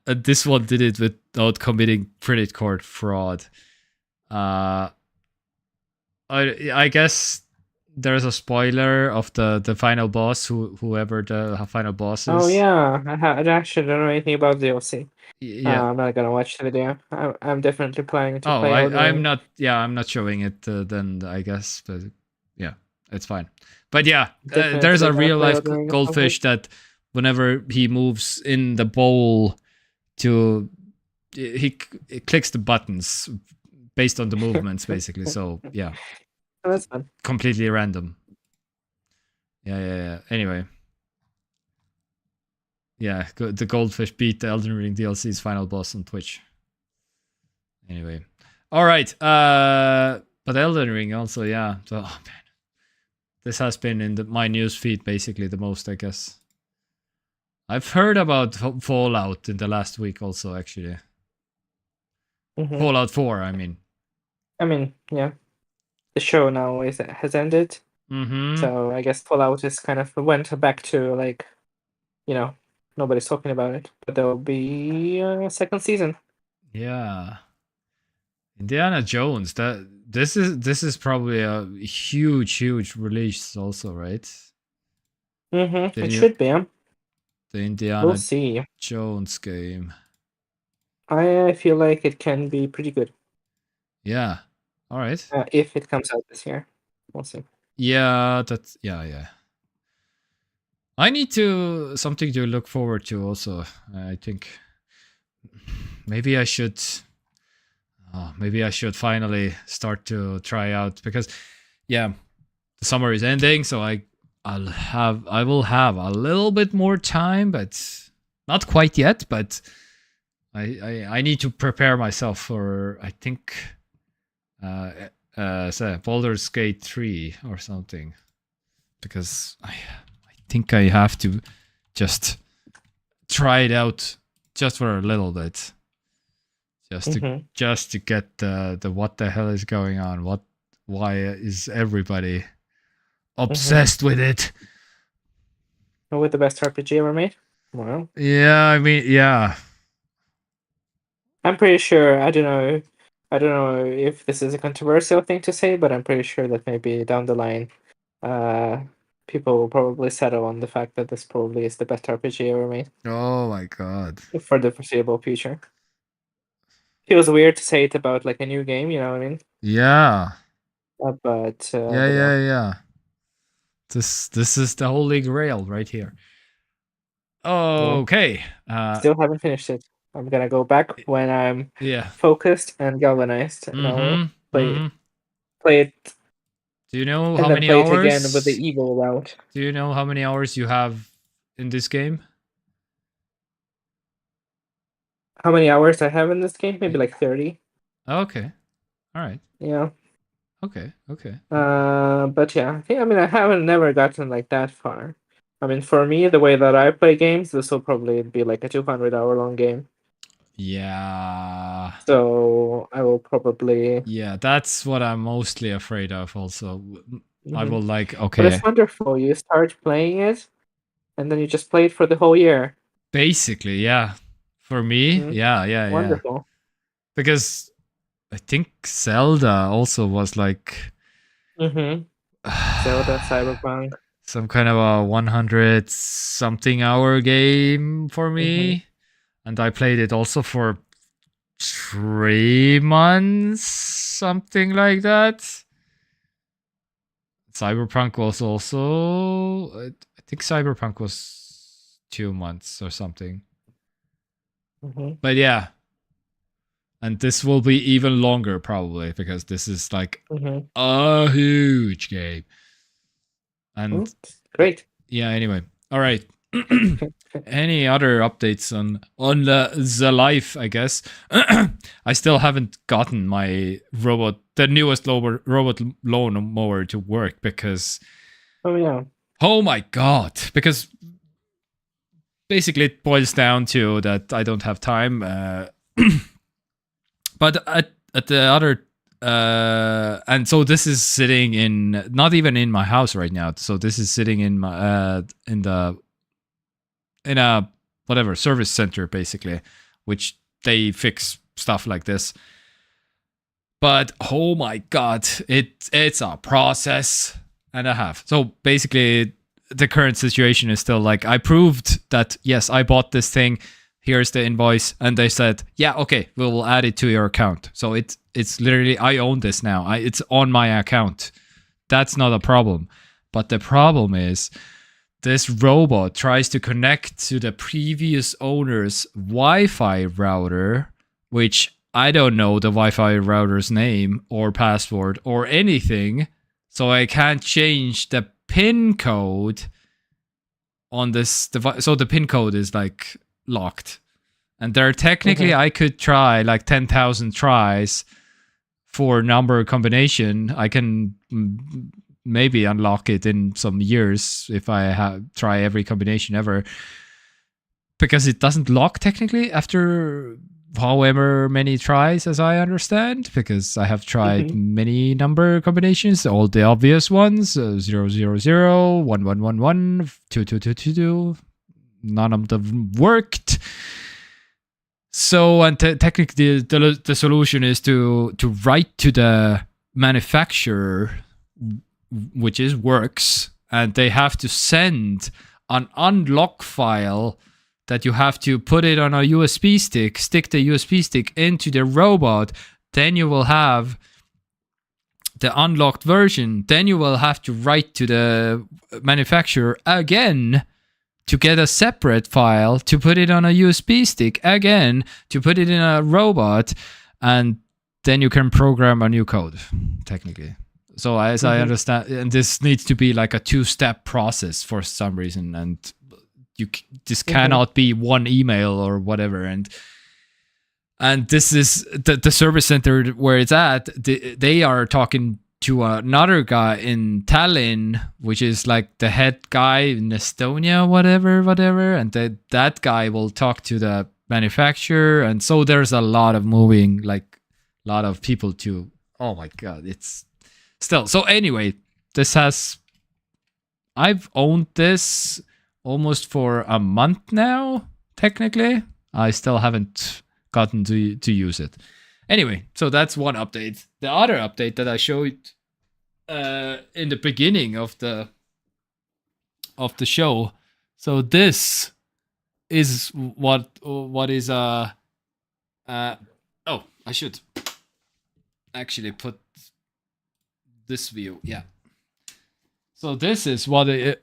this one did it without committing credit card fraud. I guess there's a spoiler of the final boss, whoever the final boss is. Oh yeah, I actually don't know anything about the DLC. Yeah. I'm not gonna watch the video. I'm definitely planning to Oh, play. I'm not. Yeah, I'm not showing it. Then I guess, but yeah, it's fine. But yeah, there's a gonna real play life Elden Ring at some goldfish that whenever he moves in the bowl, he clicks the buttons based on the movements, basically. So yeah, Oh, that's fun. completely random. Yeah. Anyway. Yeah, the goldfish beat the Elden Ring DLC's final boss on Twitch. Anyway. All right. But Elden Ring also, yeah. So, oh man. This has been in my news feed basically the most, I guess. I've heard about Fallout in the last week also, actually. Mhm. Fallout 4, I mean. Yeah. The show now has ended, Mm-hmm. so I guess Fallout is kind of went back to like, nobody's talking about it, but there will be a second season. Yeah. Indiana Jones, this is probably a huge release also, right? Mm-hmm. Then It you- should be. The Indiana We'll see. Jones game. I feel like it can be pretty good Yeah. All right. if it comes out this year. We'll see. Yeah, that's yeah. I need something to look forward to also. I think maybe I should finally start to try out, because yeah, the summer is ending, so I will have a little bit more time, but not quite yet, but I need to prepare myself for, I think, Baldur's Gate 3 or something, because I think I have to just try it out just for a little bit, just to get the what the hell is going on, why is everybody obsessed with it. With the best RPG ever made? Well, Yeah, I mean, yeah. I'm pretty sure. I don't know if this is a controversial thing to say, but I'm pretty sure that maybe down the line, people will probably settle on the fact that this probably is the best RPG ever made Oh my god. for the foreseeable future. Feels weird to say it about like a new game, you know what I mean? Yeah. But Yeah. This is the holy grail right here. Okay. Still haven't finished it. I'm gonna go back when I'm focused and galvanized. Play it. Do you know And how then many play hours? it again with the evil route. Do you know how many hours you have in this game? How many hours I have in this game? Maybe like 30. Okay. All right. Yeah. Okay. But yeah, I haven't never gotten like that far. I mean, for me, the way that I play games, this will probably be like a 200-hour long game. Yeah. So I will probably. Yeah, that's what I'm mostly afraid of. Also, I will like. But Okay. it's wonderful. You start playing it, and then you just play it for the whole year. Basically, yeah. For me, yeah. Wonderful. Because I think Zelda also was like. Zelda, Cyberpunk. Some kind of a 100-something hour game for me. And I played it also for 3 months, something like that. Cyberpunk was also, I think Cyberpunk was 2 months or something. But yeah. And this will be even longer probably, because this is like a huge game. And great. Yeah, anyway. All right. Any other updates on the life, I guess? I still haven't gotten my the newest robot lawn mower to work because Oh yeah. oh my god, because basically it boils down to that I don't have time. But at the other, and so this is sitting in, not even in my house right now. So this is sitting in my in a whatever service center basically, which they fix stuff like this. But oh my god, it's a process and a half. So basically, the current situation is still like, I proved that yes, I bought this thing. Here's the invoice, and they said, yeah, okay, we will add it to your account. So it's literally, I own this now. It's on my account. That's not a problem. But the problem is, this robot tries to connect to the previous owner's Wi-Fi router, which I don't know the Wi-Fi router's name or password or anything. So I can't change the PIN code on this device. So the PIN code is like locked. And there technically I could try like 10,000 tries for number combination. I can maybe unlock it in some years if I try every combination ever. Because it doesn't lock technically after however many tries, as I understand, because I have tried many number combinations, all the obvious ones, 000, 1111, 2222. None of them worked. So, and technically, the solution is to write to the manufacturer, which is works, and they have to send an unlock file that you have to put it on a USB stick, stick the USB stick into the robot, then you will have the unlocked version. Then you will have to write to the manufacturer again to get a separate file, to put it on a USB stick again, to put it in a robot, and then you can program a new code, technically. So as I understand, and this needs to be like a two-step process for some reason, and this cannot be one email or whatever. And this is the service center where it's at. They are talking to another guy in Tallinn, which is like the head guy in Estonia, whatever. And that guy will talk to the manufacturer. And so there's a lot of moving, like a lot of people to, oh my God, it's still. So anyway, I've owned this almost for a month now, technically. I still haven't gotten to use it. Anyway, so that's one update. The other update that I showed in the beginning of the show. So this is what is oh, I should actually put this view. Yeah. So this is what it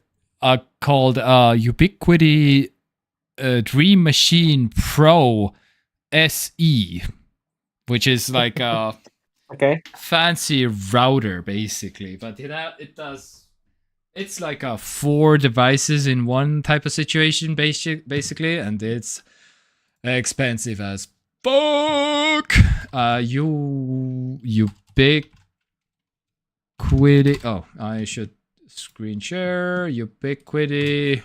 called Ubiquiti Dream Machine Pro SE, which is like a fancy router basically, but it does. It's like 4 devices in one type of situation basically, and it's expensive as fuck. Ubiquiti. Oh, I should screen share. Ubiquiti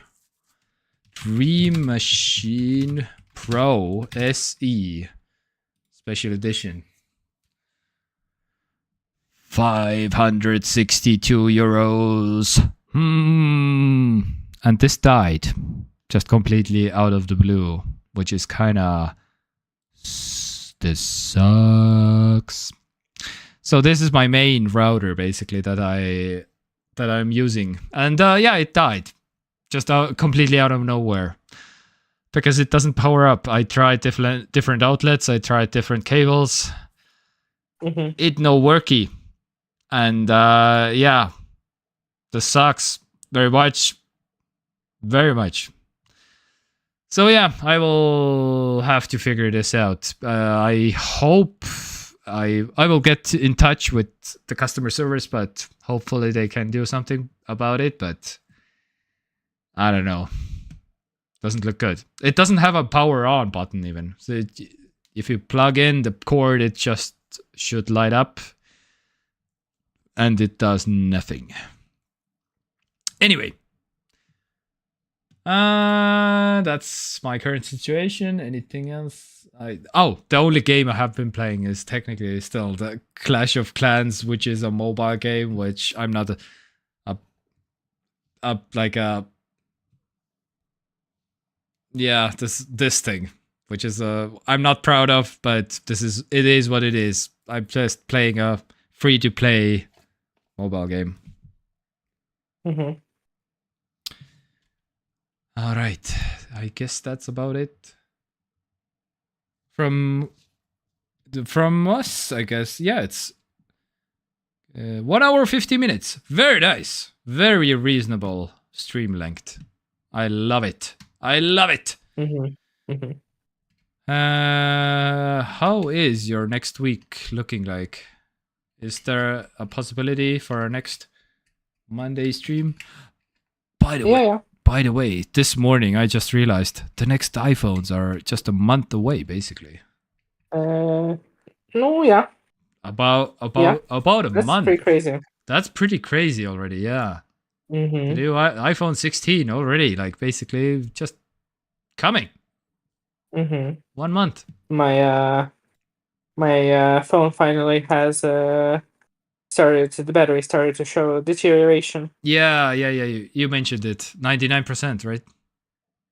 Dream Machine Pro SE Special Edition. €562. And this died just completely out of the blue, which is kind of, this sucks. So this is my main router basically that I'm using, and yeah, it died just completely out of nowhere because it doesn't power up. I tried different outlets, I tried different cables. It no worky. And yeah, this sucks very much. So yeah, I will have to figure this out. I hope I will get in touch with the customer service, but hopefully they can do something about it. But I don't know. Doesn't look good. It doesn't have a power on button even. So if you plug in the cord, it just should light up. And it does nothing. Anyway, That's my current situation. Anything else? The only game I have been playing is technically still the Clash of Clans, which is a mobile game, which I'm not this thing, which is I'm not proud of, but it is what it is. I'm just playing a free to play mobile game. Mm-hmm. All right, I guess that's about it. From us, I guess. Yeah, it's 1 hour 50 minutes. Very nice, very reasonable stream length. I love it. I love it. Mm-hmm. Mm-hmm. How is your next week looking like? Is there a possibility for our next Monday stream? By the way, this morning I just realized the next iPhones are just a month away, basically. No, yeah. About a That's month. pretty crazy. That's pretty crazy already. Yeah. Mm-hmm. The new iPhone 16 already, like basically just coming. Mm-hmm. 1 month. My phone finally has the battery started to show deterioration. Yeah. You mentioned it. 99%, right?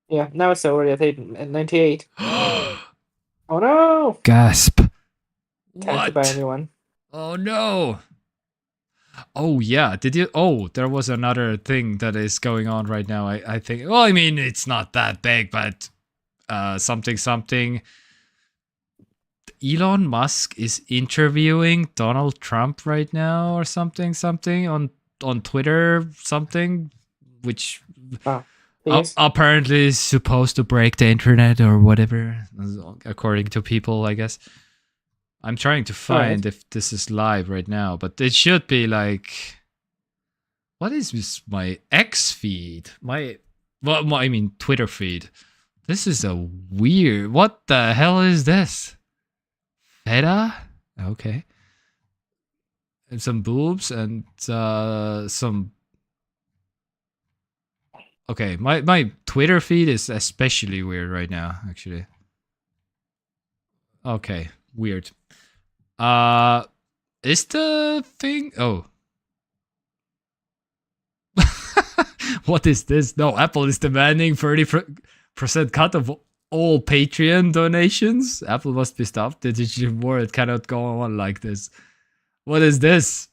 Yeah, now it's already at 98. Oh no! Gasp. Time to buy a new one. Oh no. Oh yeah, did you? Oh, there was another thing that is going on right now. I think. Well, I mean, it's not that big, but something. Elon Musk is interviewing Donald Trump right now, or something on Twitter, something which Yes. apparently is supposed to break the internet or whatever, according to people, I guess. I'm trying to find if this is live right now, but it should be like... What is this? My X feed? Twitter feed. This is a weird... What the hell is this? Feta? Okay. And some boobs and some... Okay, my Twitter feed is especially weird right now, actually. Okay, weird. Is the thing... Oh. What is this? No, Apple is demanding 30% cut of all Patreon donations. Apple must be stopped. The digital world cannot go on like this. What is this?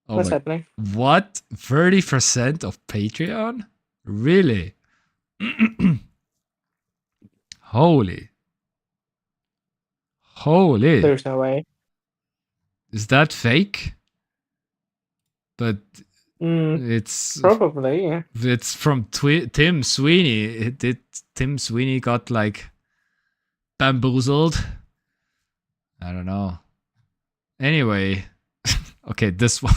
Oh What's happening? What? 30% of Patreon? Really? Holy. There's no way. Is that fake? But it's probably, yeah. It's from Tim Sweeney. Tim Sweeney got like bamboozled? I don't know. Anyway, okay, this one.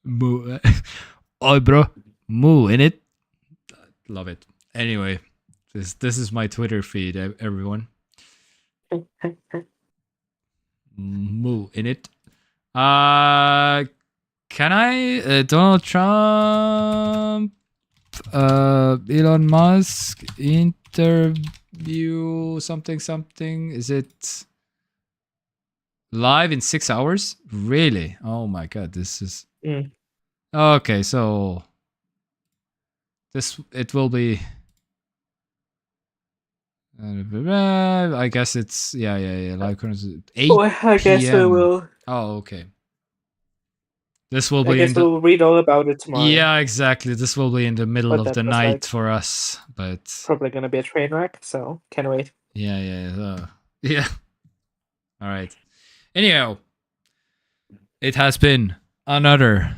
Moo. Oh, bro. Moo in it. Love it. Anyway, this is my Twitter feed, everyone. Moo in it. Can I Donald Trump, Elon Musk interview something? Is it live in 6 hours? Really? Oh my god, this is okay. So it will be. I guess it's live current 8 I guess we will. Oh, okay. This will be. I guess we'll read all about it tomorrow. Yeah, exactly. This will be in the middle of the night for us, but probably gonna be a train wreck. So can't wait. Yeah. All right. Anyhow, it has been another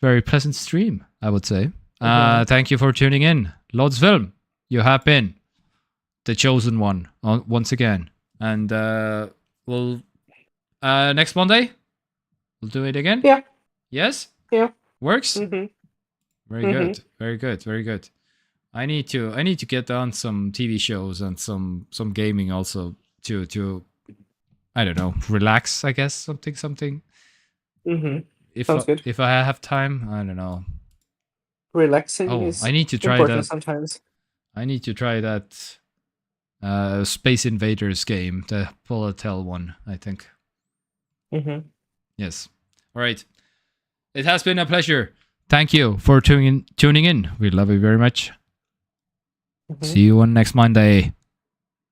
very pleasant stream, I would say. Thank you for tuning in, Lod's Film. You have been the chosen one once again, and we'll next Monday we'll do it again. Yeah. Yes. Yeah. Works. Mm-hmm. Very good. I need to get on some TV shows and some gaming also to I don't know, relax. I guess something. Sounds good. If I have time, I don't know. relaxing Oh, is I need to try important that. sometimes. I need to try that Space Invaders game, the Polatel one, I think. Mm-hmm. Yes. All right. It has been a pleasure. Thank you for tuning in. We love you very much. Mm-hmm. See you on next Monday.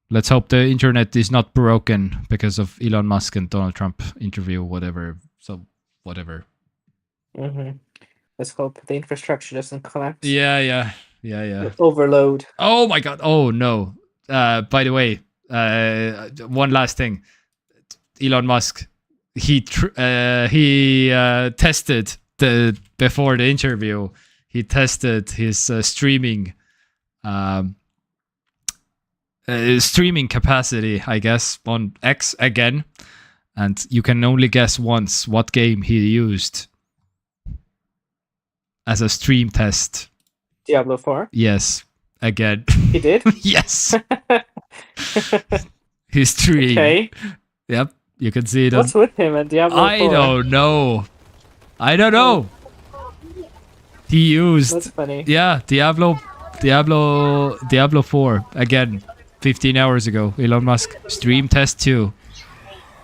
Let's hope the internet is not broken because of Elon Musk and Donald Trump interview, whatever. So, whatever. Mm-hmm. Let's hope the infrastructure doesn't collapse. Yeah. Overload. Oh my god. Oh no. By the way, one last thing. Elon Musk, he tested before the interview. He tested his streaming capacity, I guess, on X again, and you can only guess once what game he used as a stream test. Diablo 4. Yes, again. He did? Yes. His stream. Okay. Yep, you can see it. What's with him and Diablo 4? I don't know. He used. That's funny. Yeah, Diablo 4 again. 15 hours ago. Elon Musk stream test 2.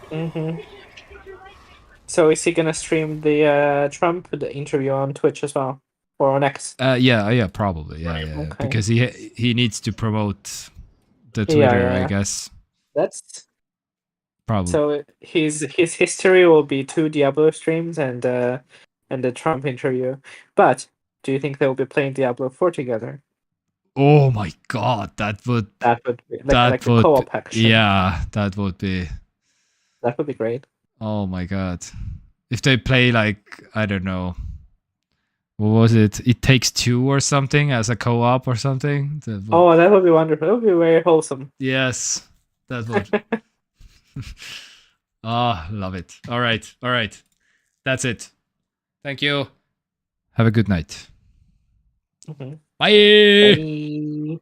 Mm-hmm. So is he gonna stream the the interview on Twitch as well, or on X? Yeah, probably. Yeah. Okay. Because he needs to promote the Twitter, I guess. That's Probably. so his history will be 2 Diablo streams and the Trump interview. But do you think they will be playing Diablo 4 together? Oh my god, that would be like a co-op action. Yeah, that would be great. Oh my god. If they play like, I don't know, what was it? It Takes Two or something as a co-op or something. That would be wonderful. That would be very wholesome. Yes, that would. Love it. All right. That's it. Thank you. Have a good night. Mm-hmm. Bye. Bye.